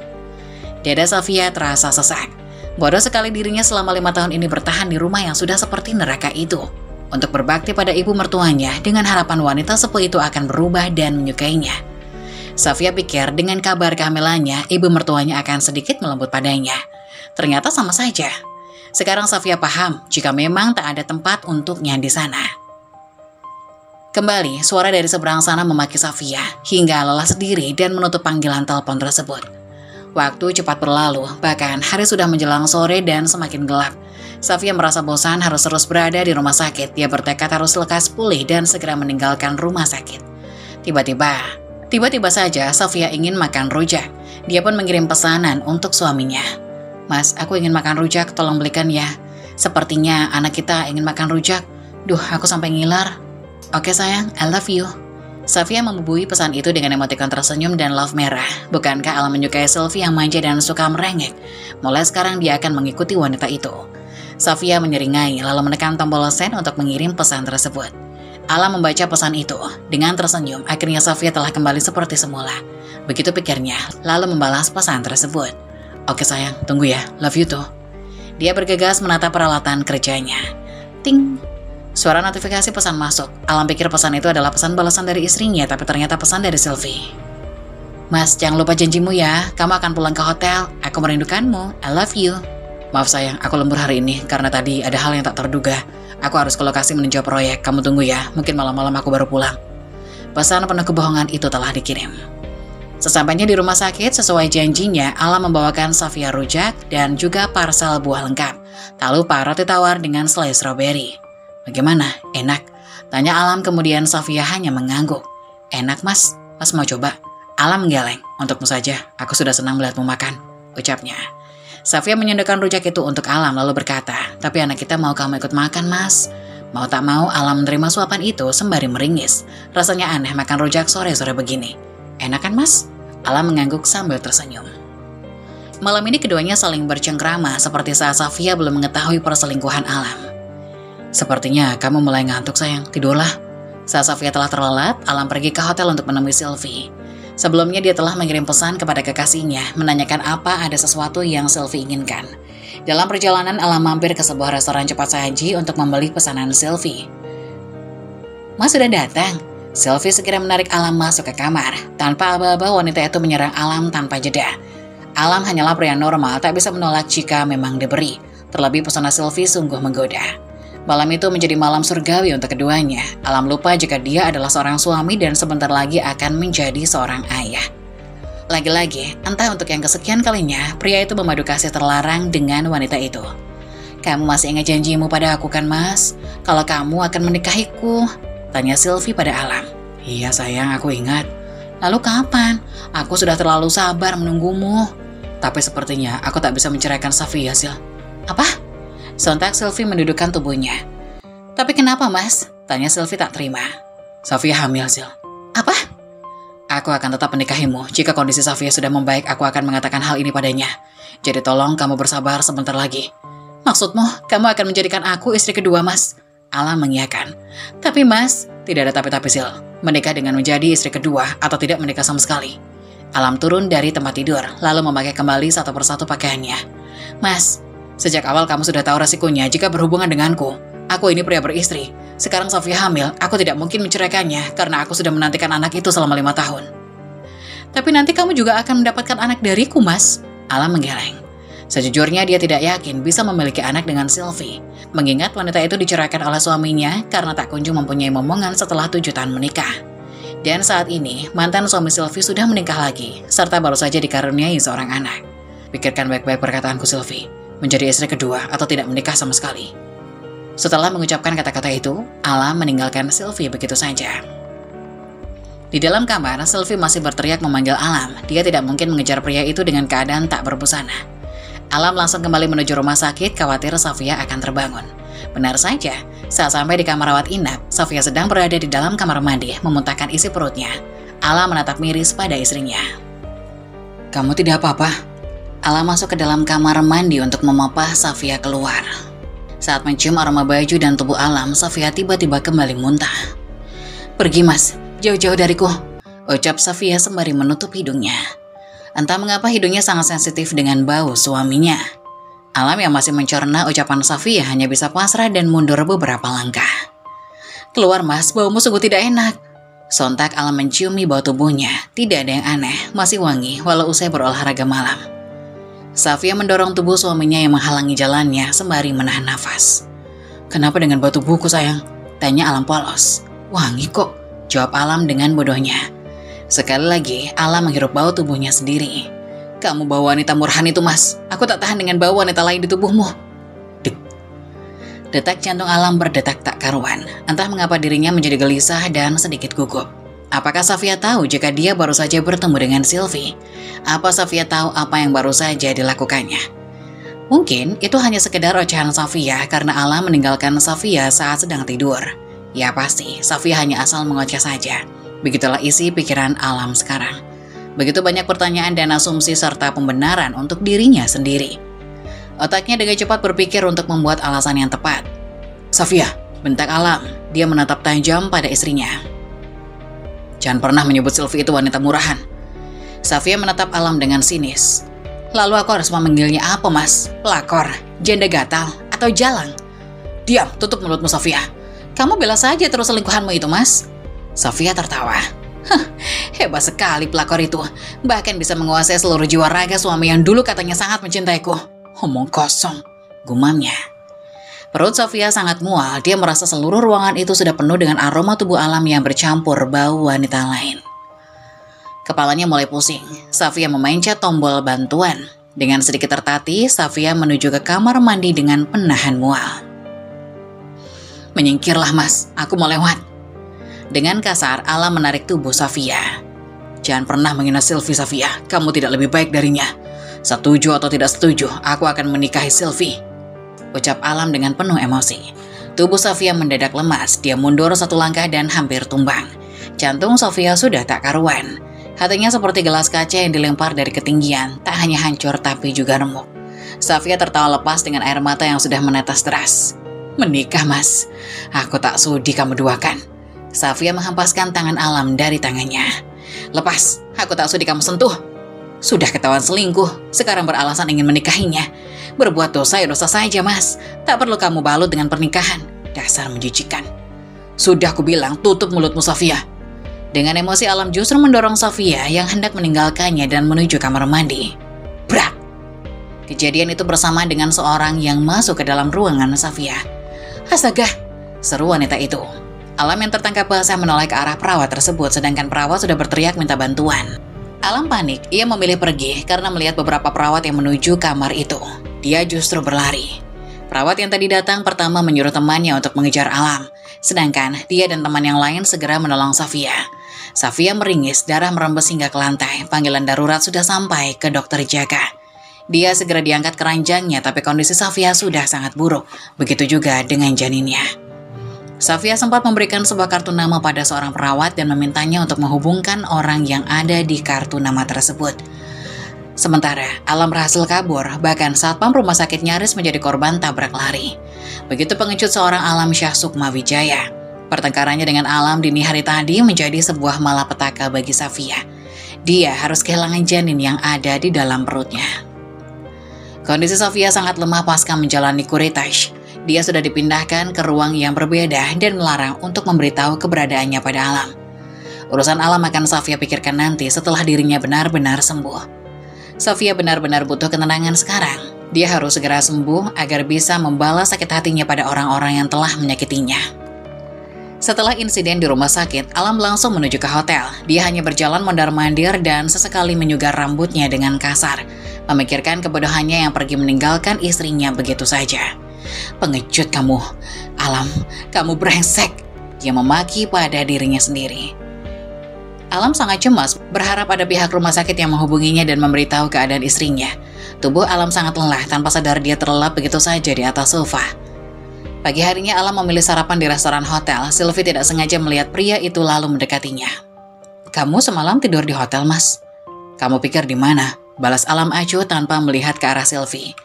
Dada Sofia terasa sesak. Bodoh sekali dirinya selama 5 tahun ini bertahan di rumah yang sudah seperti neraka itu. Untuk berbakti pada ibu mertuanya dengan harapan wanita sepuh itu akan berubah dan menyukainya. Sofia pikir dengan kabar kehamilannya, ibu mertuanya akan sedikit melembut padanya. Ternyata sama saja. Sekarang Safia paham jika memang tak ada tempat untuknya di sana. Kembali, suara dari seberang sana memaki Safia hingga lelah sendiri dan menutup panggilan telepon tersebut. Waktu cepat berlalu, bahkan hari sudah menjelang sore dan semakin gelap. Safia merasa bosan harus terus berada di rumah sakit. Dia bertekad harus lekas pulih dan segera meninggalkan rumah sakit. Tiba-tiba saja Safia ingin makan rujak. Dia pun mengirim pesanan untuk suaminya. "Mas, aku ingin makan rujak, tolong belikan ya. Sepertinya anak kita ingin makan rujak. Duh, aku sampai ngiler." "Oke sayang, I love you." Safia membubui pesan itu dengan emotikon tersenyum dan love merah. Bukankah Alam menyukai Sylvie yang manja dan suka merengek? Mulai sekarang dia akan mengikuti wanita itu. Safia menyeringai lalu menekan tombol send untuk mengirim pesan tersebut. Alam membaca pesan itu. Dengan tersenyum, akhirnya Safia telah kembali seperti semula. Begitu pikirnya, lalu membalas pesan tersebut. "Oke sayang, tunggu ya, love you too." Dia bergegas menatap peralatan kerjanya. Ting! Suara notifikasi pesan masuk. Alam pikir pesan itu adalah pesan balasan dari istrinya, tapi ternyata pesan dari Sylvie. "Mas, jangan lupa janjimu ya. Kamu akan pulang ke hotel. Aku merindukanmu. I love you." "Maaf sayang, aku lembur hari ini karena tadi ada hal yang tak terduga. Aku harus ke lokasi meninjau proyek. Kamu tunggu ya. Mungkin malam-malam aku baru pulang." Pesan penuh kebohongan itu telah dikirim. Sesampainya di rumah sakit, sesuai janjinya, Alam membawakan Safia rujak dan juga parsel buah lengkap. Tak lupa roti tawar dengan selai strawberry. "Bagaimana? Enak?" tanya Alam, kemudian Safia hanya mengangguk. "Enak mas, mas mau coba?" Alam menggeleng. "Untukmu saja, aku sudah senang melihatmu makan," ucapnya. Safia menyendokkan rujak itu untuk Alam lalu berkata, "Tapi anak kita mau kamu ikut makan mas." Mau tak mau Alam menerima suapan itu sembari meringis. Rasanya aneh makan rujak sore-sore begini. "Enak kan mas?" Alam mengangguk sambil tersenyum. Malam ini keduanya saling bercengkrama seperti saat Safia belum mengetahui perselingkuhan Alam. "Sepertinya kamu mulai ngantuk sayang, tidurlah." Saat Safia telah terlelap, Alam pergi ke hotel untuk menemui Sylvie. Sebelumnya dia telah mengirim pesan kepada kekasihnya, menanyakan apa ada sesuatu yang Sylvie inginkan. Dalam perjalanan, Alam mampir ke sebuah restoran cepat saji untuk membeli pesanan Sylvie. "Mas sudah datang." Sylvie segera menarik Alam masuk ke kamar. Tanpa aba-aba, wanita itu menyerang Alam tanpa jeda. Alam hanyalah pria normal, tak bisa menolak jika memang diberi. Terlebih pesona Sylvie sungguh menggoda. Malam itu menjadi malam surgawi untuk keduanya. Alam lupa jika dia adalah seorang suami dan sebentar lagi akan menjadi seorang ayah. Lagi-lagi, entah untuk yang kesekian kalinya, pria itu memadu kasih terlarang dengan wanita itu. "Kamu masih ingat janjimu pada aku kan mas? Kalau kamu akan menikahiku?" tanya Sylvie pada Alam. "Iya sayang, aku ingat." "Lalu kapan? Aku sudah terlalu sabar menunggumu." "Tapi sepertinya aku tak bisa menceraikan Safia, Sil." "Apa?" Sontak Sylvie mendudukkan tubuhnya. "Tapi kenapa mas?" tanya Sylvie tak terima. "Safia hamil, Sil." "Apa?" "Aku akan tetap menikahimu. Jika kondisi Safia sudah membaik, aku akan mengatakan hal ini padanya. Jadi tolong kamu bersabar sebentar lagi." "Maksudmu, kamu akan menjadikan aku istri kedua mas?" Alam mengiyakan. "Tapi mas..." "Tidak ada tapi-tapi, Sil. Menikah dengan menjadi istri kedua atau tidak menikah sama sekali." Alam turun dari tempat tidur, lalu memakai kembali satu persatu pakaiannya. "Mas, sejak awal kamu sudah tahu resikonya jika berhubungan denganku. Aku ini pria beristri. Sekarang Safia hamil, aku tidak mungkin menceraikannya karena aku sudah menantikan anak itu selama 5 tahun. "Tapi nanti kamu juga akan mendapatkan anak dariku, mas." Alam menggeleng. Sejujurnya dia tidak yakin bisa memiliki anak dengan Sylvie. Mengingat wanita itu diceraikan oleh suaminya karena tak kunjung mempunyai momongan setelah 7 tahun menikah. Dan saat ini, mantan suami Sylvie sudah menikah lagi, serta baru saja dikaruniai seorang anak. "Pikirkan baik-baik perkataanku, Sylvie. Menjadi istri kedua atau tidak menikah sama sekali." Setelah mengucapkan kata-kata itu, Alam meninggalkan Sylvie begitu saja. Di dalam kamar, Sylvie masih berteriak memanggil Alam. Dia tidak mungkin mengejar pria itu dengan keadaan tak berbusana. Alam langsung kembali menuju rumah sakit, khawatir Safia akan terbangun. Benar saja, saat sampai di kamar rawat inap, Safia sedang berada di dalam kamar mandi, memuntahkan isi perutnya. Alam menatap miris pada istrinya. "Kamu tidak apa-apa?" Alam masuk ke dalam kamar mandi untuk memapah Safia keluar. Saat mencium aroma baju dan tubuh Alam, Safia tiba-tiba kembali muntah. "Pergi mas, jauh-jauh dariku," ucap Safia sembari menutup hidungnya. Entah mengapa hidungnya sangat sensitif dengan bau suaminya. Alam yang masih mencerna ucapan Safia hanya bisa pasrah dan mundur beberapa langkah. "Keluar mas, baumu sungguh tidak enak." Sontak Alam menciumi bau tubuhnya. Tidak ada yang aneh, masih wangi walau usai berolahraga malam. Safia mendorong tubuh suaminya yang menghalangi jalannya sembari menahan nafas. "Kenapa dengan bau tubuhku, sayang?" tanya Alam polos. "Wangi kok," jawab Alam dengan bodohnya. Sekali lagi, Alam menghirup bau tubuhnya sendiri. "Kamu bau wanita murahan itu, Mas. Aku tak tahan dengan bau wanita lain di tubuhmu." Dek. Detak jantung Alam berdetak tak karuan. Entah mengapa dirinya menjadi gelisah dan sedikit gugup. Apakah Safia tahu jika dia baru saja bertemu dengan Sylvie? Apa Safia tahu apa yang baru saja dilakukannya? Mungkin itu hanya sekedar ocehan Safia karena Alam meninggalkan Safia saat sedang tidur. Ya pasti, Safia hanya asal mengoceh saja. Begitulah isi pikiran Alam sekarang. Begitu banyak pertanyaan dan asumsi serta pembenaran untuk dirinya sendiri. Otaknya dengan cepat berpikir untuk membuat alasan yang tepat. "Safia," bentak Alam. Dia menatap tajam pada istrinya. "Jangan pernah menyebut Sylvie itu wanita murahan." Safia menatap Alam dengan sinis. "Lalu aku harus memanggilnya apa, Mas? Pelakor, janda gatal, atau jalang?" "Diam, tutup mulutmu, Safia. Kamu bela saja terus selingkuhanmu itu, Mas." Safia tertawa. "Hebat sekali pelakor itu. Bahkan bisa menguasai seluruh jiwa raga suami yang dulu katanya sangat mencintaiku." "Omong kosong," gumamnya. Perut Safia sangat mual. Dia merasa seluruh ruangan itu sudah penuh dengan aroma tubuh Alam yang bercampur bau wanita lain. Kepalanya mulai pusing. Safia memencet tombol bantuan. Dengan sedikit tertatih, Safia menuju ke kamar mandi dengan penahan mual. "Menyingkirlah, Mas. Aku mau lewat." Dengan kasar, Alam menarik tubuh Safia. "Jangan pernah menghina Sylvie, Safia. Kamu tidak lebih baik darinya. Setuju atau tidak setuju, aku akan menikahi Sylvie," ucap Alam dengan penuh emosi. Tubuh Safia mendadak lemas. Dia mundur satu langkah dan hampir tumbang. Jantung Safia sudah tak karuan. Hatinya seperti gelas kaca yang dilempar dari ketinggian. Tak hanya hancur tapi juga remuk. Safia tertawa lepas dengan air mata yang sudah menetes deras. "Menikah, Mas? Aku tak sudi kamu duakan." Safia menghempaskan tangan Alam dari tangannya. "Lepas, aku tak sudi kamu sentuh." "Sudah ketahuan selingkuh, sekarang beralasan ingin menikahinya. Berbuat dosa ya dosa saja, Mas. Tak perlu kamu balut dengan pernikahan. Dasar menjijikan." "Sudah aku bilang, tutup mulutmu, Safia." Dengan emosi, Alam justru mendorong Safia yang hendak meninggalkannya dan menuju kamar mandi. Brak! Kejadian itu bersamaan dengan seorang yang masuk ke dalam ruangan Safia. "Astaga!" seru wanita itu. Alam yang tertangkap basah menoleh ke arah perawat tersebut, sedangkan perawat sudah berteriak minta bantuan. Alam panik. Ia memilih pergi karena melihat beberapa perawat yang menuju kamar itu. Dia justru berlari. Perawat yang tadi datang pertama menyuruh temannya untuk mengejar Alam, sedangkan dia dan teman yang lain segera menolong Safia. Safia meringis, darah merembes hingga ke lantai. Panggilan darurat sudah sampai ke dokter jaga. Dia segera diangkat ke ranjangnya, tapi kondisi Safia sudah sangat buruk. Begitu juga dengan janinnya. Safia sempat memberikan sebuah kartu nama pada seorang perawat dan memintanya untuk menghubungkan orang yang ada di kartu nama tersebut. Sementara Alam berhasil kabur, bahkan satpam rumah sakit nyaris menjadi korban tabrak lari. Begitu pengecut seorang Alam Syah Sukma Wijaya. Pertengkarannya dengan Alam dini hari tadi menjadi sebuah malapetaka bagi Safia. Dia harus kehilangan janin yang ada di dalam perutnya. Kondisi Safia sangat lemah pasca menjalani kuretage. Dia sudah dipindahkan ke ruang yang berbeda dan melarang untuk memberitahu keberadaannya pada Alam. Urusan Alam akan Safia pikirkan nanti setelah dirinya benar-benar sembuh. Safia benar-benar butuh ketenangan sekarang. Dia harus segera sembuh agar bisa membalas sakit hatinya pada orang-orang yang telah menyakitinya. Setelah insiden di rumah sakit, Alam langsung menuju ke hotel. Dia hanya berjalan mondar-mandir dan sesekali menyugar rambutnya dengan kasar, memikirkan kebodohannya yang pergi meninggalkan istrinya begitu saja. "Pengecut kamu, Alam, kamu brengsek," dia memaki pada dirinya sendiri. Alam sangat cemas, berharap ada pihak rumah sakit yang menghubunginya dan memberitahu keadaan istrinya. Tubuh Alam sangat lelah, tanpa sadar dia terlelap begitu saja di atas sofa. Pagi harinya Alam memilih sarapan di restoran hotel. Sylvie tidak sengaja melihat pria itu lalu mendekatinya. "Kamu semalam tidur di hotel, Mas?" "Kamu pikir di mana?" balas Alam acuh tanpa melihat ke arah Sylvie.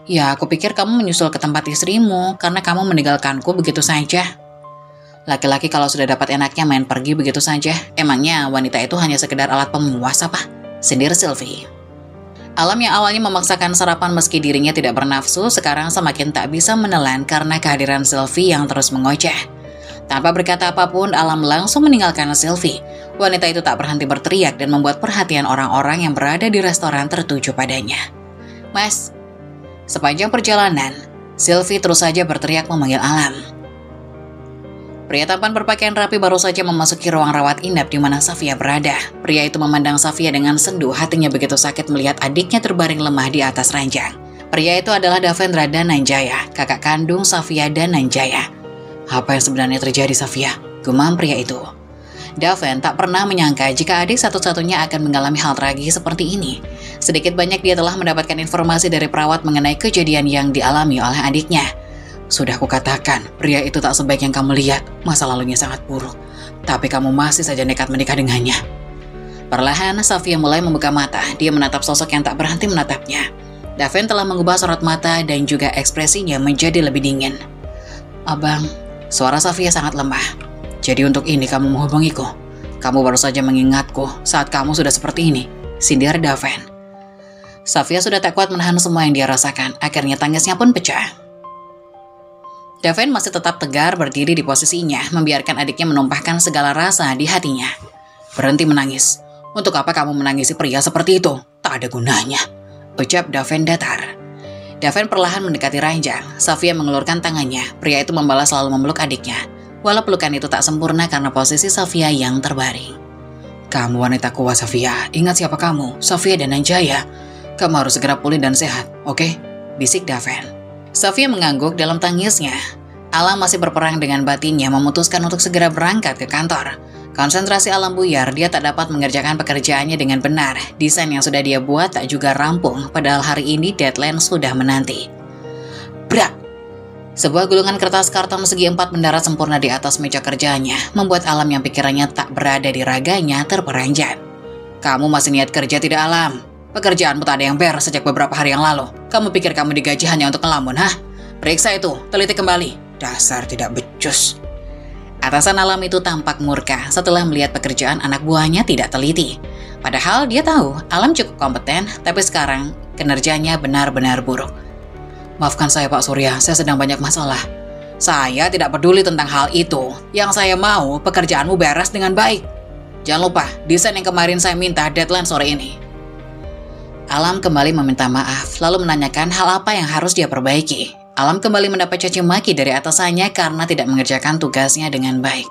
"Ya, aku pikir kamu menyusul ke tempat istrimu karena kamu meninggalkanku begitu saja." "Laki-laki kalau sudah dapat enaknya main pergi begitu saja. Emangnya wanita itu hanya sekedar alat pemuas apa?" sindir Sylvie. Alam yang awalnya memaksakan sarapan meski dirinya tidak bernafsu, sekarang semakin tak bisa menelan karena kehadiran Sylvie yang terus mengoceh. Tanpa berkata apapun, Alam langsung meninggalkan Sylvie. Wanita itu tak berhenti berteriak dan membuat perhatian orang-orang yang berada di restoran tertuju padanya. Mas. Sepanjang perjalanan, Sylvie terus saja berteriak memanggil Alam. Pria tampan berpakaian rapi baru saja memasuki ruang rawat inap di mana Safia berada. Pria itu memandang Safia dengan sendu, hatinya begitu sakit melihat adiknya terbaring lemah di atas ranjang. Pria itu adalah Davendra Dananjaya, kakak kandung Safia Dananjaya. Apa yang sebenarnya terjadi, Safia? Gumam pria itu. Daven tak pernah menyangka jika adik satu-satunya akan mengalami hal tragis seperti ini. Sedikit banyak dia telah mendapatkan informasi dari perawat mengenai kejadian yang dialami oleh adiknya. Sudah kukatakan, pria itu tak sebaik yang kamu lihat, masa lalunya sangat buruk. Tapi kamu masih saja nekat menikah dengannya. Perlahan, Safia mulai membuka mata, dia menatap sosok yang tak berhenti menatapnya. Daven telah mengubah sorot mata dan juga ekspresinya menjadi lebih dingin. Abang, suara Safia sangat lemah. Jadi untuk ini kamu menghubungiku. Kamu baru saja mengingatku saat kamu sudah seperti ini, sindir Daven. Safia sudah tak kuat menahan semua yang dia rasakan, akhirnya tangisnya pun pecah. Daven masih tetap tegar berdiri di posisinya, membiarkan adiknya menumpahkan segala rasa di hatinya. Berhenti menangis. Untuk apa kamu menangisi pria seperti itu? Tak ada gunanya, ucap Daven datar. Daven perlahan mendekati ranjang. Safia mengelurkan tangannya. Pria itu membalas selalu memeluk adiknya. Walau pelukan itu tak sempurna karena posisi Safia yang terbaring. Kamu wanita kuat, Safia. Ingat siapa kamu, Safia Dananjaya. Kamu harus segera pulih dan sehat, oke? Bisik Daven. Safia mengangguk dalam tangisnya. Alam masih berperang dengan batinnya, memutuskan untuk segera berangkat ke kantor. Konsentrasi Alam buyar, dia tak dapat mengerjakan pekerjaannya dengan benar. Desain yang sudah dia buat tak juga rampung, padahal hari ini deadline sudah menanti. Brak! Sebuah gulungan kertas karton segi 4 mendarat sempurna di atas meja kerjanya, membuat Alam yang pikirannya tak berada di raganya terperanjat. Kamu masih niat kerja tidak, Alam? Pekerjaanmu tak ada yang beres sejak beberapa hari yang lalu. Kamu pikir kamu digaji hanya untuk ngelamun, hah? Periksa itu, teliti kembali. Dasar tidak becus. Atasan Alam itu tampak murka setelah melihat pekerjaan anak buahnya tidak teliti. Padahal dia tahu Alam cukup kompeten, tapi sekarang kinerjanya benar-benar buruk. Maafkan saya Pak Surya, saya sedang banyak masalah. Saya tidak peduli tentang hal itu. Yang saya mau, pekerjaanmu beres dengan baik. Jangan lupa, desain yang kemarin saya minta deadline sore ini. Alam kembali meminta maaf, lalu menanyakan hal apa yang harus dia perbaiki. Alam kembali mendapat caci maki dari atasannya karena tidak mengerjakan tugasnya dengan baik.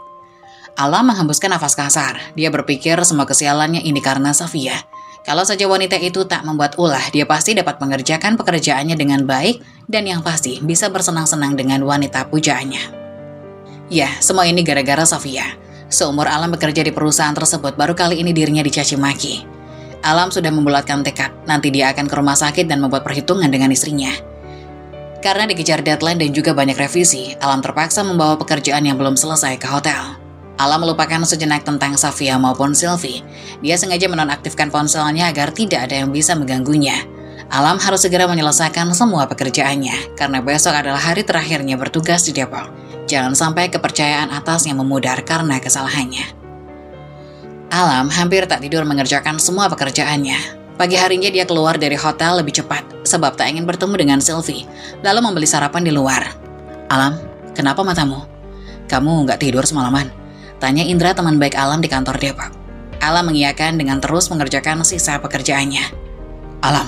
Alam menghembuskan nafas kasar. Dia berpikir semua kesialannya ini karena Safia. Kalau saja wanita itu tak membuat ulah, dia pasti dapat mengerjakan pekerjaannya dengan baik dan yang pasti bisa bersenang-senang dengan wanita pujaannya. Ya, semua ini gara-gara Safia. Seumur Alam bekerja di perusahaan tersebut, baru kali ini dirinya dicaci maki. Alam sudah membulatkan tekad, nanti dia akan ke rumah sakit dan membuat perhitungan dengan istrinya. Karena dikejar deadline dan juga banyak revisi, Alam terpaksa membawa pekerjaan yang belum selesai ke hotel. Alam melupakan sejenak tentang Safia maupun Sylvie. Dia sengaja menonaktifkan ponselnya agar tidak ada yang bisa mengganggunya. Alam harus segera menyelesaikan semua pekerjaannya, karena besok adalah hari terakhirnya bertugas di Depok. Jangan sampai kepercayaan atasnya memudar karena kesalahannya. Alam hampir tak tidur mengerjakan semua pekerjaannya. Pagi harinya dia keluar dari hotel lebih cepat, sebab tak ingin bertemu dengan Sylvie, lalu membeli sarapan di luar. Alam, kenapa matamu? Kamu nggak tidur semalaman? Tanya Indra, teman baik Alam di kantor Depok. Alam mengiyakan dengan terus mengerjakan sisa pekerjaannya. Alam,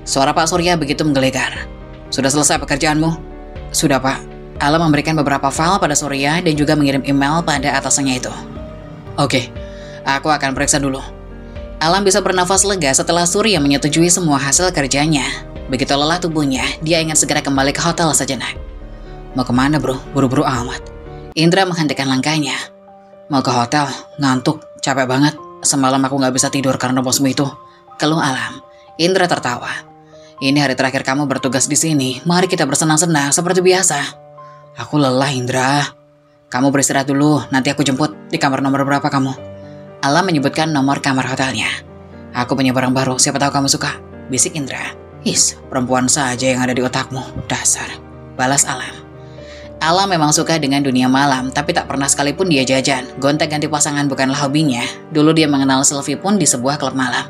suara Pak Surya begitu menggelegar. Sudah selesai pekerjaanmu? Sudah, Pak. Alam memberikan beberapa file pada Surya dan juga mengirim email pada atasannya itu. Oke, aku akan periksa dulu. Alam bisa bernafas lega setelah Surya menyetujui semua hasil kerjanya. Begitu lelah tubuhnya, dia ingin segera kembali ke hotel sejenak. Mau kemana, bro? Buru-buru amat. Indra menghentikan langkahnya. Mau ke hotel, ngantuk, capek banget. Semalam aku gak bisa tidur karena bosmu itu. Keluh Alam. Indra tertawa. Ini hari terakhir kamu bertugas di sini. Mari kita bersenang-senang seperti biasa. Aku lelah, Indra. Kamu beristirahat dulu, nanti aku jemput. Di kamar nomor berapa kamu? Alam menyebutkan nomor kamar hotelnya. Aku punya barang baru, siapa tahu kamu suka. Bisik Indra. Perempuan saja yang ada di otakmu. Dasar. Balas Alam. Alam memang suka dengan dunia malam, tapi tak pernah sekalipun dia jajan. Gonta-ganti pasangan bukanlah hobinya. Dulu dia mengenal Sylvie pun di sebuah klub malam.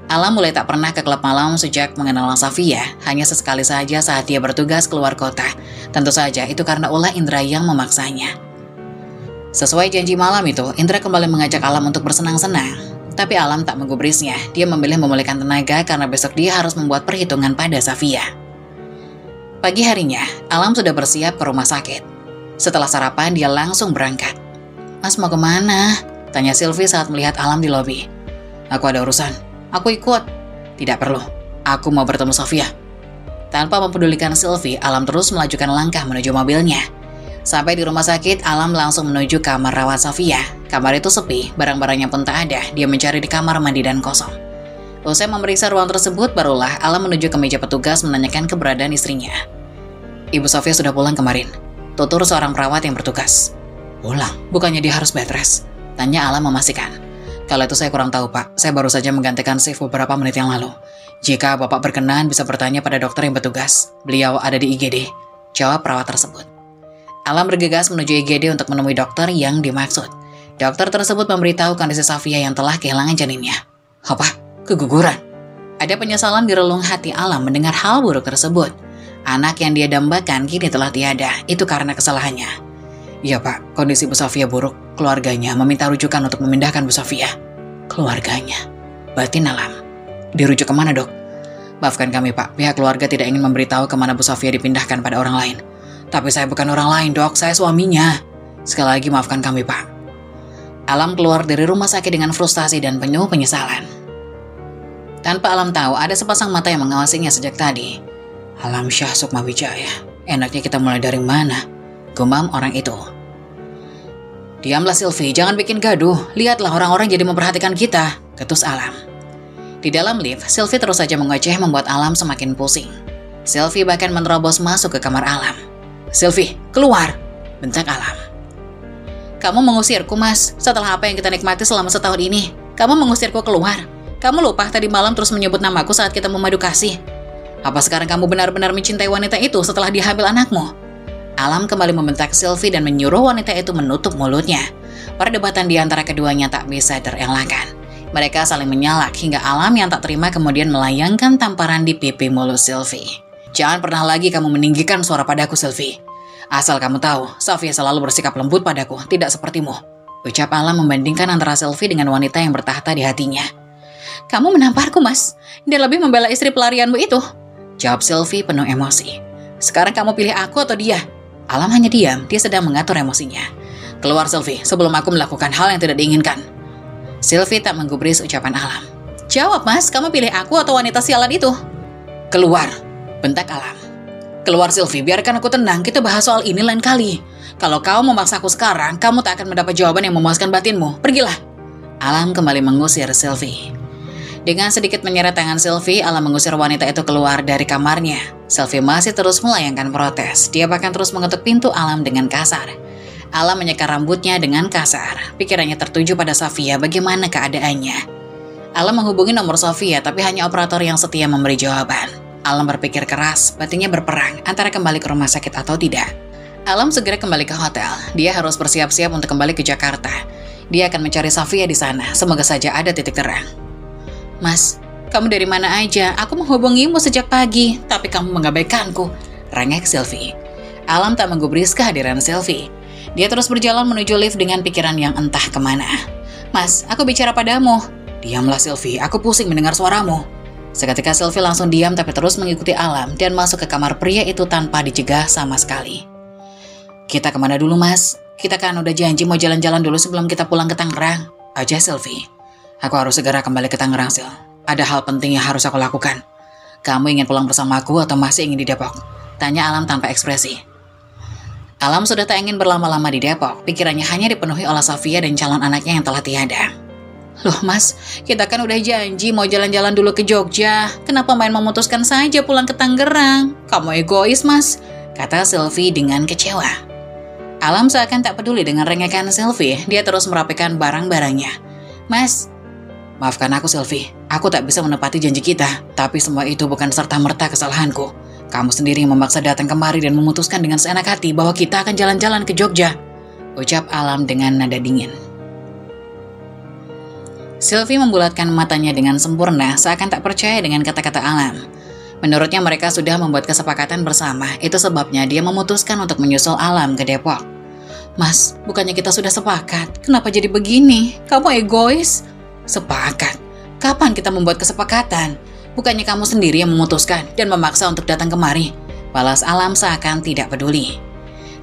Alam mulai tak pernah ke klub malam sejak mengenal Safia, hanya sesekali saja saat dia bertugas keluar kota. Tentu saja itu karena ulah Indra yang memaksanya. Sesuai janji malam itu, Indra kembali mengajak Alam untuk bersenang-senang. Tapi Alam tak menggubrisnya. Dia memilih memulihkan tenaga karena besok dia harus membuat perhitungan pada Safia. Pagi harinya, Alam sudah bersiap ke rumah sakit. Setelah sarapan, dia langsung berangkat. "Mas mau kemana?" tanya Sylvie saat melihat Alam di lobi. "Aku ada urusan. Aku ikut." "Tidak perlu. Aku mau bertemu Safia." Tanpa mempedulikan Sylvie, Alam terus melajukan langkah menuju mobilnya. Sampai di rumah sakit, Alam langsung menuju kamar rawat Safia. Kamar itu sepi, barang-barangnya pun tak ada. Dia mencari di kamar mandi dan kosong. Usai memeriksa ruang tersebut, barulah Alam menuju ke meja petugas menanyakan keberadaan istrinya. "Ibu Safia sudah pulang kemarin," tutur seorang perawat yang bertugas. "Pulang? Bukannya dia harus bed rest?" tanya Alam memastikan. "Kalau itu saya kurang tahu, Pak. Saya baru saja menggantikan shift beberapa menit yang lalu. Jika Bapak berkenan bisa bertanya pada dokter yang bertugas. Beliau ada di IGD," jawab perawat tersebut. Alam bergegas menuju IGD untuk menemui dokter yang dimaksud. Dokter tersebut memberitahu kondisi Safia yang telah kehilangan janinnya. "Apa? Keguguran?" Ada penyesalan di relung hati Alam mendengar hal buruk tersebut. Anak yang dia dambakan kini telah tiada, itu karena kesalahannya. "Iya Pak, kondisi Bu Safia buruk. Keluarganya meminta rujukan untuk memindahkan Bu Safia." "Keluarganya?" batin Alam. "Dirujuk kemana, Dok?" "Maafkan kami Pak, pihak keluarga tidak ingin memberitahu kemana Bu Safia dipindahkan pada orang lain." "Tapi saya bukan orang lain, Dok, saya suaminya." "Sekali lagi maafkan kami Pak." Alam keluar dari rumah sakit dengan frustasi dan penuh penyesalan. Tanpa Alam tahu, ada sepasang mata yang mengawasinya sejak tadi. "Alam Syah Sukmawijaya, enaknya kita mulai dari mana?" gumam orang itu. "Diamlah Sylvie, jangan bikin gaduh. Lihatlah orang-orang jadi memperhatikan kita," ketus Alam. Di dalam lift, Sylvie terus saja mengoceh membuat Alam semakin pusing. Sylvie bahkan menerobos masuk ke kamar Alam. "Sylvie, keluar!" bentak Alam. "Kamu mengusirku, Mas. Setelah apa yang kita nikmati selama setahun ini, kamu mengusirku keluar. Kamu lupa tadi malam terus menyebut namaku saat kita memadu kasih. Apa sekarang kamu benar-benar mencintai wanita itu setelah dia hamil anakmu?" Alam kembali membentak Sylvie dan menyuruh wanita itu menutup mulutnya. Perdebatan di antara keduanya tak bisa terelakkan. Mereka saling menyalak hingga Alam yang tak terima kemudian melayangkan tamparan di pipi mulut Sylvie. "Jangan pernah lagi kamu meninggikan suara padaku, Sylvie. Asal kamu tahu, Safia selalu bersikap lembut padaku, tidak sepertimu," ucap Alam membandingkan antara Sylvie dengan wanita yang bertahta di hatinya. "Kamu menamparku, Mas, dan lebih membela istri pelarianmu itu," jawab Sylvie penuh emosi. "Sekarang kamu pilih aku atau dia?" Alam hanya diam, dia sedang mengatur emosinya. "Keluar Sylvie, sebelum aku melakukan hal yang tidak diinginkan." Sylvie tak menggubris ucapan Alam. "Jawab Mas, kamu pilih aku atau wanita sialan itu?" "Keluar," bentak Alam. "Keluar Sylvie, biarkan aku tenang, kita bahas soal ini lain kali. Kalau kau memaksaku sekarang, kamu tak akan mendapat jawaban yang memuaskan batinmu. Pergilah." Alam kembali mengusir Sylvie. Dengan sedikit menyeret tangan Sylvie, Alam mengusir wanita itu keluar dari kamarnya. Sylvie masih terus melayangkan protes. Dia bahkan terus mengetuk pintu Alam dengan kasar. Alam menyeka rambutnya dengan kasar. Pikirannya tertuju pada Safia, bagaimana keadaannya. Alam menghubungi nomor Safia, tapi hanya operator yang setia memberi jawaban. Alam berpikir keras, batinnya berperang antara kembali ke rumah sakit atau tidak. Alam segera kembali ke hotel. Dia harus bersiap-siap untuk kembali ke Jakarta. Dia akan mencari Safia di sana. Semoga saja ada titik terang. "Mas, kamu dari mana aja? Aku menghubungimu sejak pagi, tapi kamu mengabaikanku," rengek Sylvie. Alam tak menggubris kehadiran Sylvie. Dia terus berjalan menuju lift dengan pikiran yang entah kemana. "Mas, aku bicara padamu." "Diamlah Sylvie, aku pusing mendengar suaramu." Seketika Sylvie langsung diam tapi terus mengikuti Alam dan masuk ke kamar pria itu tanpa dicegah sama sekali. "Kita kemana dulu Mas? Kita kan udah janji mau jalan-jalan dulu sebelum kita pulang ke Tangerang," aja Sylvie. "Aku harus segera kembali ke Tangerang, Sil. Ada hal penting yang harus aku lakukan." "Kamu ingin pulang bersamaku atau masih ingin di Depok?" tanya Alam tanpa ekspresi. Alam sudah tak ingin berlama-lama di Depok. Pikirannya hanya dipenuhi oleh Safia dan calon anaknya yang telah tiada. "Loh Mas, kita kan udah janji mau jalan-jalan dulu ke Jogja. Kenapa main memutuskan saja pulang ke Tangerang? Kamu egois Mas," kata Sylvie dengan kecewa. Alam seakan tak peduli dengan rengekan Sylvie. Dia terus merapikan barang-barangnya. "Mas, maafkan aku Sylvie. Aku tak bisa menepati janji kita. Tapi semua itu bukan serta-merta kesalahanku. Kamu sendiri yang memaksa datang kemari dan memutuskan dengan seenak hati bahwa kita akan jalan-jalan ke Jogja," ucap Alam dengan nada dingin. Sylvie membulatkan matanya dengan sempurna, seakan tak percaya dengan kata-kata Alam. Menurutnya mereka sudah membuat kesepakatan bersama, itu sebabnya dia memutuskan untuk menyusul Alam ke Depok. "Mas, bukannya kita sudah sepakat? Kenapa jadi begini? Kamu egois." Sepakat? Kapan kita membuat kesepakatan? Bukannya kamu sendiri yang memutuskan dan memaksa untuk datang kemari? Balas Alam seakan tidak peduli.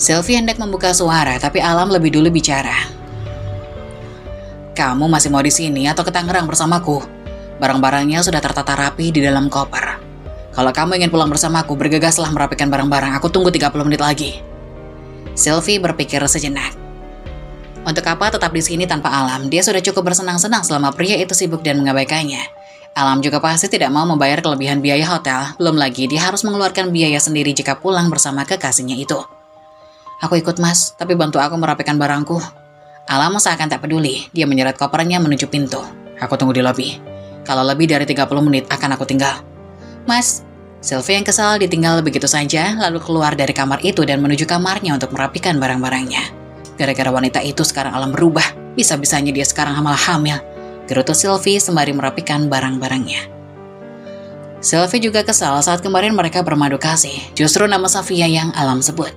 Sylvie hendak membuka suara, tapi Alam lebih dulu bicara. Kamu masih mau di sini atau ke Tangerang bersamaku? Barang-barangnya sudah tertata rapi di dalam koper. Kalau kamu ingin pulang bersamaku, bergegaslah merapikan barang-barang. Aku tunggu 30 menit lagi. Sylvie berpikir sejenak. Untuk apa tetap di sini tanpa Alam? Dia sudah cukup bersenang-senang selama pria itu sibuk dan mengabaikannya. Alam juga pasti tidak mau membayar kelebihan biaya hotel. Belum lagi dia harus mengeluarkan biaya sendiri jika pulang bersama kekasihnya itu. Aku ikut mas, tapi bantu aku merapikan barangku. Alam seakan tak peduli. Dia menyeret kopernya menuju pintu. Aku tunggu di lobi. Kalau lebih dari 30 menit akan aku tinggal. Mas, Sylvie yang kesal ditinggal begitu saja, lalu keluar dari kamar itu dan menuju kamarnya untuk merapikan barang-barangnya. Gara-gara wanita itu sekarang Alam berubah, bisa-bisanya dia sekarang malah hamil. Gerutu Sylvie sembari merapikan barang-barangnya. Sylvie juga kesal saat kemarin mereka bermadu kasih, justru nama Safia yang Alam sebut.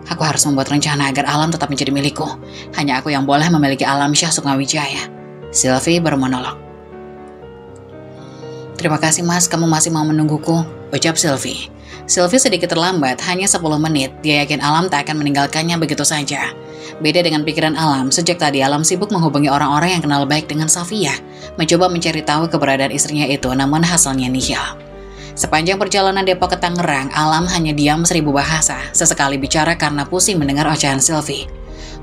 Aku harus membuat rencana agar Alam tetap menjadi milikku. Hanya aku yang boleh memiliki Alam Syah Sukmawijaya. Sylvie bermonolog. Terima kasih mas, kamu masih mau menungguku, ucap Sylvie. Sylvie sedikit terlambat, hanya 10 menit. Dia yakin Alam tak akan meninggalkannya begitu saja. Beda dengan pikiran Alam, sejak tadi Alam sibuk menghubungi orang-orang yang kenal baik dengan Safia, mencoba mencari tahu keberadaan istrinya itu, namun hasilnya nihil. Sepanjang perjalanan Depok ke Tangerang, Alam hanya diam 1000 bahasa, sesekali bicara karena pusing mendengar ocehan Sylvie.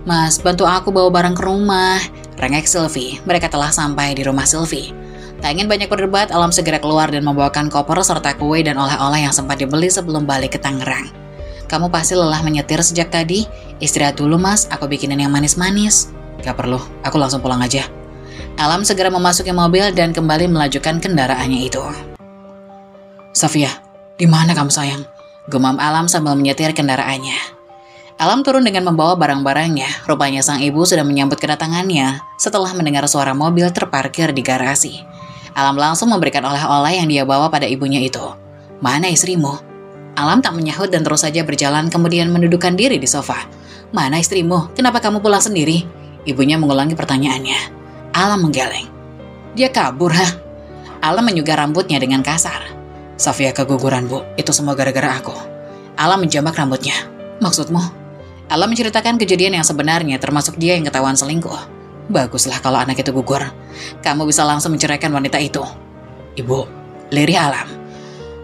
Mas, bantu aku bawa barang ke rumah, rengek Sylvie. Mereka telah sampai di rumah Sylvie. Tak ingin banyak berdebat, Alam segera keluar dan membawakan koper serta kue dan oleh-oleh yang sempat dibeli sebelum balik ke Tangerang. Kamu pasti lelah menyetir sejak tadi. Istirahat dulu mas, aku bikinin yang manis-manis. Gak perlu, aku langsung pulang aja. Alam segera memasuki mobil dan kembali melajukan kendaraannya itu. Safia, di mana kamu sayang? Gumam Alam sambil menyetir kendaraannya. Alam turun dengan membawa barang-barangnya. Rupanya sang ibu sudah menyambut kedatangannya setelah mendengar suara mobil terparkir di garasi. Alam langsung memberikan oleh-oleh yang dia bawa pada ibunya itu. Mana istrimu? Alam tak menyahut dan terus saja berjalan kemudian mendudukkan diri di sofa. Mana istrimu? Kenapa kamu pulang sendiri? Ibunya mengulangi pertanyaannya. Alam menggeleng. Dia kabur, ha? Alam menyugar rambutnya dengan kasar. Safia keguguran, Bu. Itu semua gara-gara aku. Alam menjambak rambutnya. Maksudmu? Alam menceritakan kejadian yang sebenarnya, termasuk dia yang ketahuan selingkuh. Baguslah kalau anak itu gugur. Kamu bisa langsung menceraikan wanita itu. Ibu, lirih Alam.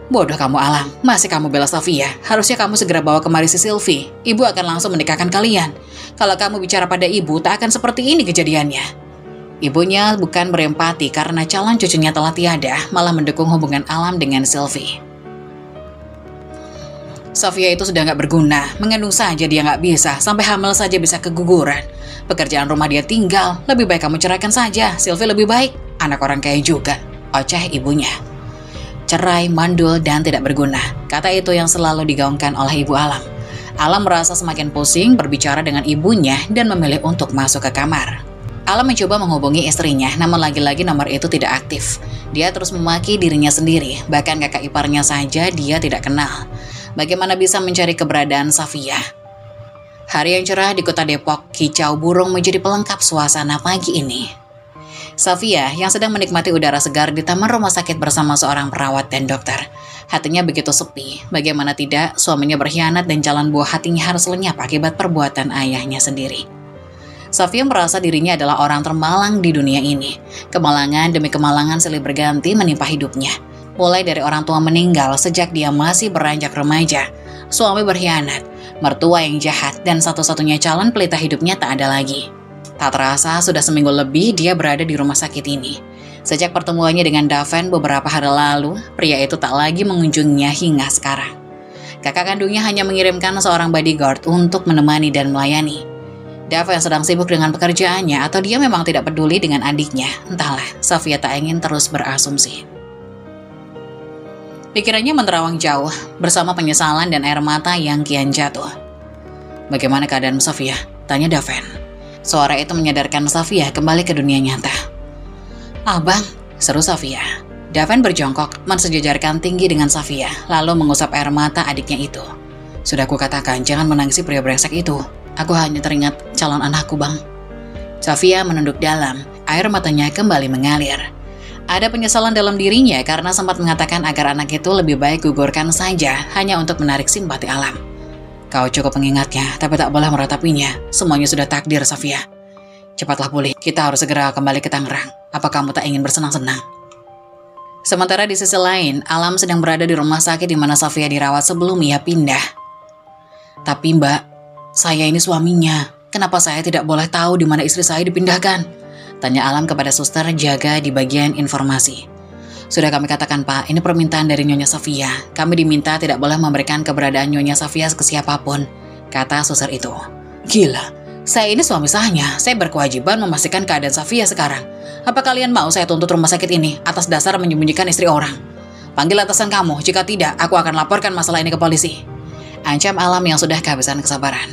Bodoh kamu Alam, masih kamu bela Safia. Harusnya kamu segera bawa kemari si Sylvie. Ibu akan langsung menikahkan kalian. Kalau kamu bicara pada ibu, tak akan seperti ini kejadiannya. Ibunya bukan berempati karena calon cucunya telah tiada, malah mendukung hubungan Alam dengan Sylvie. Safia itu sudah gak berguna, mengandung saja dia gak bisa, sampai hamil saja bisa keguguran. Pekerjaan rumah dia tinggal, lebih baik kamu ceraikan saja, Sylvie lebih baik, anak orang kaya juga, oceh ibunya. Cerai, mandul, dan tidak berguna, kata itu yang selalu digaungkan oleh ibu Alam. Alam merasa semakin pusing berbicara dengan ibunya dan memilih untuk masuk ke kamar. Alam mencoba menghubungi istrinya, namun lagi-lagi nomor itu tidak aktif. Dia terus memaki dirinya sendiri, bahkan kakak iparnya saja dia tidak kenal. Bagaimana bisa mencari keberadaan Safia? Hari yang cerah di kota Depok, kicau burung menjadi pelengkap suasana pagi ini. Safia yang sedang menikmati udara segar di taman rumah sakit bersama seorang perawat dan dokter. Hatinya begitu sepi, bagaimana tidak suaminya berkhianat dan jalan buah hatinya harus lenyap akibat perbuatan ayahnya sendiri. Safia merasa dirinya adalah orang termalang di dunia ini. Kemalangan demi kemalangan silih berganti menimpa hidupnya. Mulai dari orang tua meninggal sejak dia masih beranjak remaja, suami berkhianat, mertua yang jahat, dan satu-satunya calon pelita hidupnya tak ada lagi. Tak terasa sudah seminggu lebih dia berada di rumah sakit ini. Sejak pertemuannya dengan Daven beberapa hari lalu, pria itu tak lagi mengunjunginya hingga sekarang. Kakak kandungnya hanya mengirimkan seorang bodyguard untuk menemani dan melayani. Daven sedang sibuk dengan pekerjaannya atau dia memang tidak peduli dengan adiknya. Entahlah, Safia tak ingin terus berasumsi. Pikirannya menerawang jauh, bersama penyesalan dan air mata yang kian jatuh. Bagaimana keadaan Safia? Tanya Daven. Suara itu menyadarkan Safia kembali ke dunia nyata. Abang, seru Safia. Daven berjongkok, mensejajarkan tinggi dengan Safia, lalu mengusap air mata adiknya itu. Sudah kukatakan, jangan menangisi pria brengsek itu. Aku hanya teringat calon anakku, Bang. Safia menunduk dalam. air matanya kembali mengalir. Ada penyesalan dalam dirinya karena sempat mengatakan agar anak itu lebih baik gugurkan saja hanya untuk menarik simpati Alam. Kau cukup mengingatnya, tapi tak boleh meratapinya. Semuanya sudah takdir, Safia. Cepatlah pulih, kita harus segera kembali ke Tangerang. Apa kamu tak ingin bersenang-senang? Sementara di sisi lain, Alam sedang berada di rumah sakit di mana Safia dirawat sebelum ia pindah. Tapi Mbak, saya ini suaminya. Kenapa saya tidak boleh tahu di mana istri saya dipindahkan? Tanya Alam kepada suster jaga di bagian informasi. Sudah kami katakan Pak, ini permintaan dari Nyonya Safia. Kami diminta tidak boleh memberikan keberadaan Nyonya Safia ke siapapun, kata suster itu. Gila, saya ini suami sahnya. Saya berkewajiban memastikan keadaan Safia sekarang. Apa kalian mau saya tuntut rumah sakit ini atas dasar menyembunyikan istri orang? Panggil atasan kamu, jika tidak aku akan laporkan masalah ini ke polisi. Ancam Alam yang sudah kehabisan kesabaran.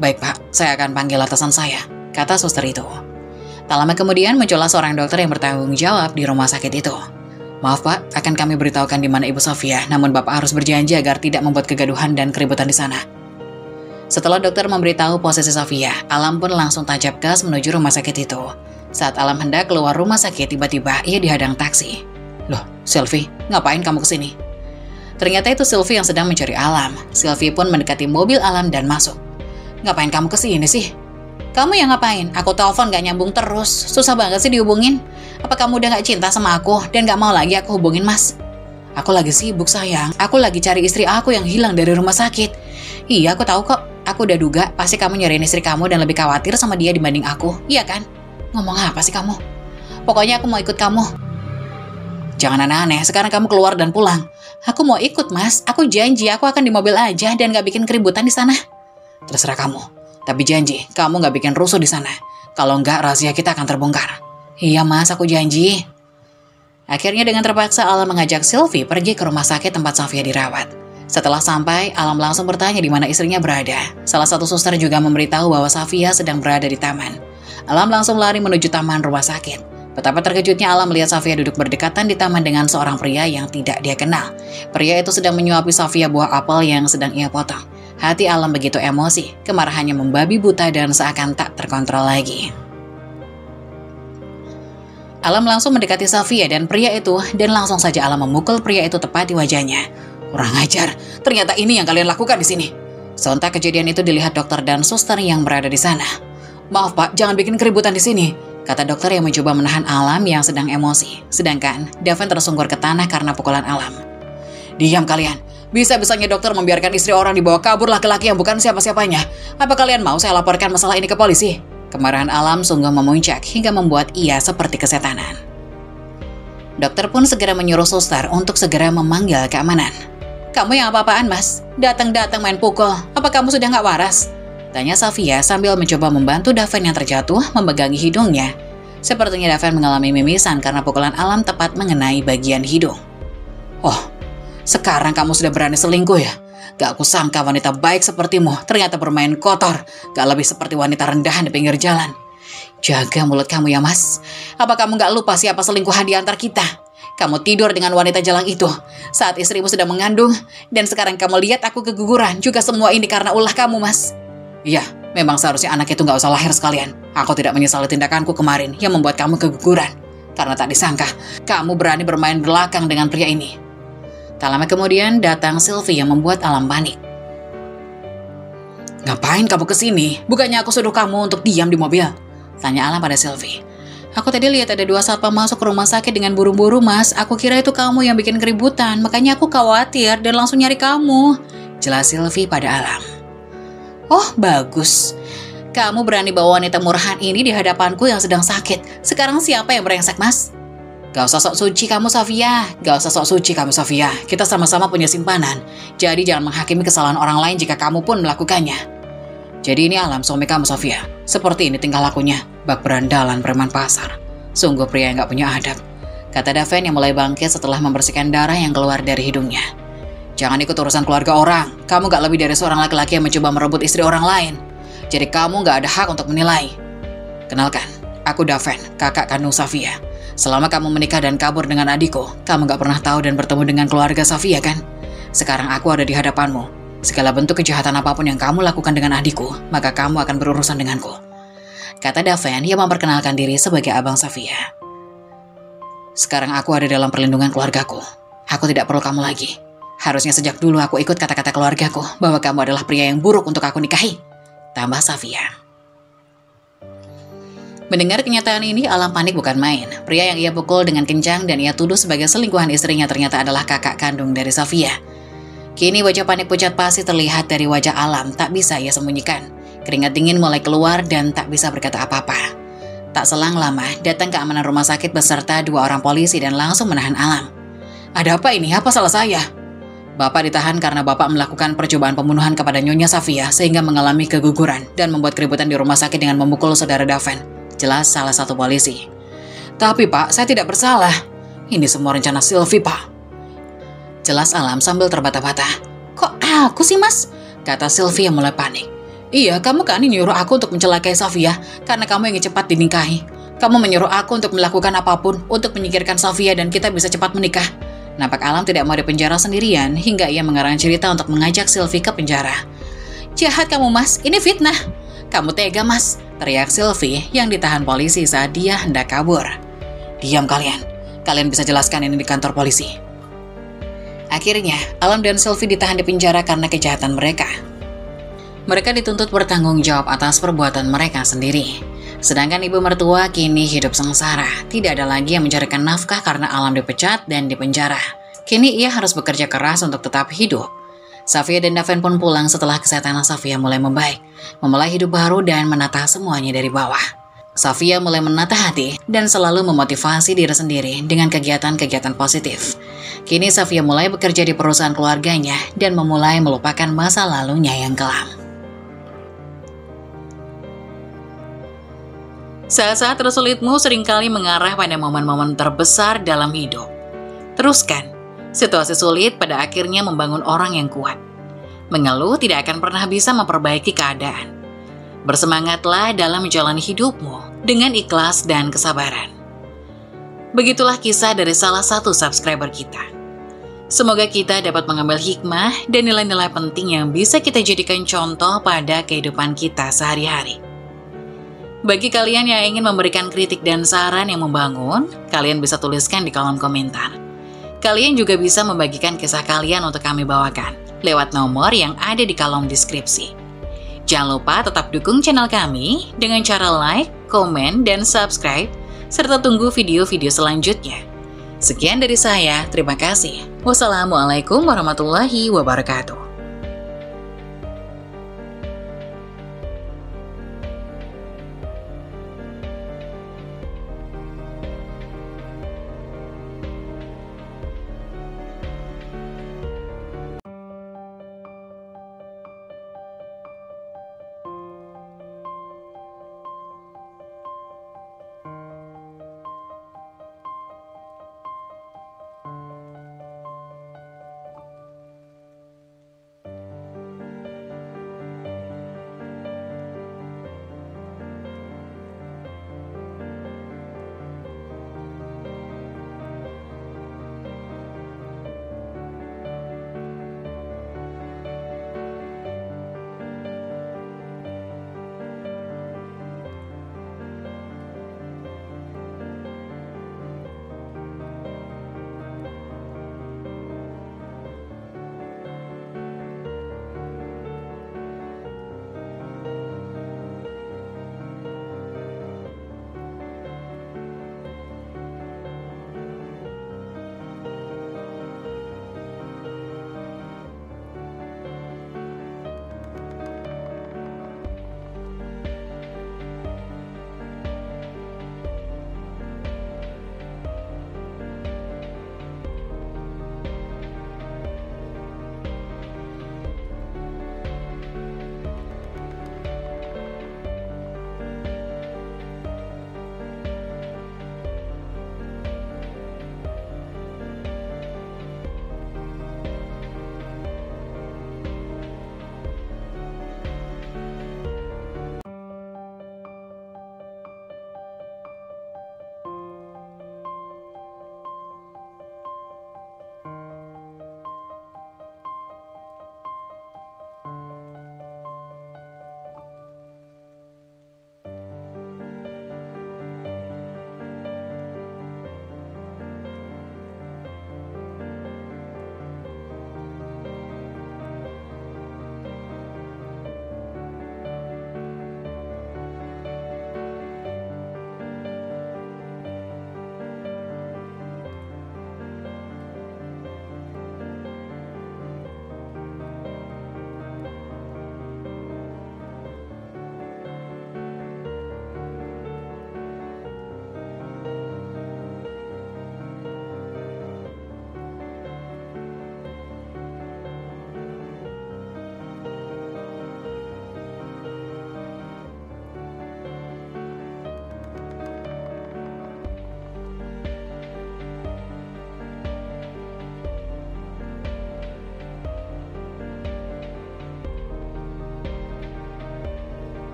Baik Pak, saya akan panggil atasan saya, kata suster itu. Tak lama kemudian muncullah seorang dokter yang bertanggung jawab di rumah sakit itu. Maaf Pak, akan kami beritahukan di mana Ibu Safia, namun Bapak harus berjanji agar tidak membuat kegaduhan dan keributan di sana. Setelah dokter memberitahu posisi Safia, Alam pun langsung tancap gas menuju rumah sakit itu. Saat Alam hendak keluar rumah sakit, tiba-tiba ia dihadang taksi. Loh, Sylvie, ngapain kamu kesini? Ternyata itu Sylvie yang sedang mencari Alam. Sylvie pun mendekati mobil Alam dan masuk. Ngapain kamu kesini sih? Kamu yang ngapain? Aku telepon gak nyambung terus. Susah banget sih dihubungin. Apa kamu udah gak cinta sama aku dan gak mau lagi aku hubungin Mas? Aku lagi sibuk sayang. Aku lagi cari istri aku yang hilang dari rumah sakit. Iya aku tahu kok. Aku udah duga pasti kamu nyariin istri kamu dan lebih khawatir sama dia dibanding aku. Iya kan? Ngomong apa sih kamu? Pokoknya aku mau ikut kamu. Jangan aneh-aneh. Sekarang kamu keluar dan pulang. Aku mau ikut Mas. Aku janji aku akan di mobil aja dan gak bikin keributan di sana. Terserah kamu. Tapi janji, kamu gak bikin rusuh di sana. Kalau enggak, rahasia kita akan terbongkar. Iya Mas, aku janji. Akhirnya dengan terpaksa Alam mengajak Sylvie pergi ke rumah sakit tempat Safia dirawat. Setelah sampai, Alam langsung bertanya di mana istrinya berada. Salah satu suster juga memberitahu bahwa Safia sedang berada di taman. Alam langsung lari menuju taman rumah sakit. Betapa terkejutnya Alam melihat Safia duduk berdekatan di taman dengan seorang pria yang tidak dia kenal. Pria itu sedang menyuapi Safia buah apel yang sedang ia potong. Hati Alam begitu emosi, kemarahannya membabi buta dan seakan tak terkontrol lagi. Alam langsung mendekati Safia dan pria itu dan langsung saja Alam memukul pria itu tepat di wajahnya. Kurang ajar, ternyata ini yang kalian lakukan di sini. Sontak kejadian itu dilihat dokter dan suster yang berada di sana. Maaf Pak, jangan bikin keributan di sini, kata dokter yang mencoba menahan Alam yang sedang emosi. Sedangkan Daven tersungkur ke tanah karena pukulan Alam. Diam kalian. Bisa-bisanya dokter membiarkan istri orang dibawa kabur laki-laki yang bukan siapa-siapanya. Apa kalian mau saya laporkan masalah ini ke polisi? Kemarahan Alam sungguh memuncak hingga membuat ia seperti kesetanan. Dokter pun segera menyuruh suster untuk segera memanggil keamanan. Kamu yang apa-apaan Mas? Datang-datang main pukul. Apa kamu sudah gak waras? Tanya Safia sambil mencoba membantu Daven yang terjatuh memegangi hidungnya. Sepertinya Daven mengalami mimisan karena pukulan Alam tepat mengenai bagian hidung. Oh, sekarang kamu sudah berani selingkuh ya? Gak aku sangka wanita baik sepertimu ternyata bermain kotor. Gak lebih seperti wanita rendahan di pinggir jalan. Jaga mulut kamu ya Mas. Apa kamu gak lupa siapa selingkuhan di antar kita? Kamu tidur dengan wanita jalang itu saat istrimu sedang mengandung. Dan sekarang kamu lihat aku keguguran. Juga semua ini karena ulah kamu Mas. Iya, memang seharusnya anak itu gak usah lahir sekalian. Aku tidak menyesali tindakanku kemarin yang membuat kamu keguguran. Karena tak disangka kamu berani bermain belakang dengan pria ini. Tak lama kemudian datang Sylvie yang membuat Alam panik. Ngapain kamu kesini? Bukannya aku suruh kamu untuk diam di mobil? Tanya Alam pada Sylvie. Aku tadi lihat ada 2 satpam masuk ke rumah sakit dengan buru-buru Mas. Aku kira itu kamu yang bikin keributan. Makanya aku khawatir dan langsung nyari kamu. Jelas Sylvie pada Alam. Oh bagus. Kamu berani bawa wanita murahan ini di hadapanku yang sedang sakit. Sekarang siapa yang brengsek Mas? Gak usah sok suci kamu Safia. Gak usah sok suci kamu Safia. Kita sama-sama punya simpanan. Jadi jangan menghakimi kesalahan orang lain jika kamu pun melakukannya. Jadi ini Alam suami kamu Safia. Seperti ini tingkah lakunya. Bak berandalan preman pasar. Sungguh pria yang gak punya adab. Kata Daven yang mulai bangkit setelah membersihkan darah yang keluar dari hidungnya. Jangan ikut urusan keluarga orang. Kamu gak lebih dari seorang laki-laki yang mencoba merebut istri orang lain. Jadi kamu gak ada hak untuk menilai. Kenalkan, aku Daven, kakak kandung Safia. Selama kamu menikah dan kabur dengan adikku, kamu gak pernah tahu dan bertemu dengan keluarga Safia kan? Sekarang aku ada di hadapanmu. Segala bentuk kejahatan apapun yang kamu lakukan dengan adikku, maka kamu akan berurusan denganku. kata Daven yang memperkenalkan diri sebagai Abang Safia. Sekarang aku ada dalam perlindungan keluargaku. Aku tidak perlu kamu lagi. Harusnya sejak dulu aku ikut kata-kata keluargaku bahwa kamu adalah pria yang buruk untuk aku nikahi, tambah Safia. Mendengar kenyataan ini, Alam panik bukan main. Pria yang ia pukul dengan kencang dan ia tuduh sebagai selingkuhan istrinya ternyata adalah kakak kandung dari Safia. Kini wajah panik pucat pasti terlihat dari wajah Alam, tak bisa ia sembunyikan. Keringat dingin mulai keluar dan tak bisa berkata apa-apa. Tak selang lama, datang keamanan rumah sakit beserta 2 orang polisi dan langsung menahan Alam. Ada apa ini? Apa salah saya? Bapak ditahan karena Bapak melakukan percobaan pembunuhan kepada Nyonya Safia sehingga mengalami keguguran dan membuat keributan di rumah sakit dengan memukul saudara Daven. Jelas salah satu polisi. Tapi Pak, saya tidak bersalah. Ini semua rencana Sylvie, Pak. Jelas Alam sambil terbata-bata. Kok aku sih, Mas? Kata Sylvie yang mulai panik. Iya, kamu kan nyuruh aku untuk mencelakai Safia karena kamu ingin cepat dinikahi. Kamu menyuruh aku untuk melakukan apapun untuk menyingkirkan Safia dan kita bisa cepat menikah. Nampak Alam tidak mau dipenjara sendirian hingga ia mengarang cerita untuk mengajak Sylvie ke penjara. Jahat kamu, Mas. Ini fitnah. Kamu tega, Mas, teriak Sylvie yang ditahan polisi saat dia hendak kabur. Diam kalian. Kalian bisa jelaskan ini di kantor polisi. Akhirnya, Alam dan Sylvie ditahan di penjara karena kejahatan mereka. Mereka dituntut bertanggung jawab atas perbuatan mereka sendiri. Sedangkan ibu mertua kini hidup sengsara. Tidak ada lagi yang mencarikan nafkah karena Alam dipecat dan dipenjara. Kini ia harus bekerja keras untuk tetap hidup. Safia dan Daven pun pulang setelah kesehatan Safia mulai membaik, memulai hidup baru dan menata semuanya dari bawah. Safia mulai menata hati dan selalu memotivasi diri sendiri dengan kegiatan-kegiatan positif. Kini Safia mulai bekerja di perusahaan keluarganya dan memulai melupakan masa lalunya yang kelam. Saat-saat tersulitmu seringkali mengarah pada momen-momen terbesar dalam hidup. Teruskan. Situasi sulit pada akhirnya membangun orang yang kuat. Mengeluh tidak akan pernah bisa memperbaiki keadaan. Bersemangatlah dalam menjalani hidupmu dengan ikhlas dan kesabaran. Begitulah kisah dari salah satu subscriber kita. Semoga kita dapat mengambil hikmah dan nilai-nilai penting yang bisa kita jadikan contoh pada kehidupan kita sehari-hari. Bagi kalian yang ingin memberikan kritik dan saran yang membangun, kalian bisa tuliskan di kolom komentar. Kalian juga bisa membagikan kisah kalian untuk kami bawakan lewat nomor yang ada di kolom deskripsi. Jangan lupa tetap dukung channel kami dengan cara like, komen, dan subscribe, serta tunggu video-video selanjutnya. Sekian dari saya, terima kasih. Wassalamualaikum warahmatullahi wabarakatuh.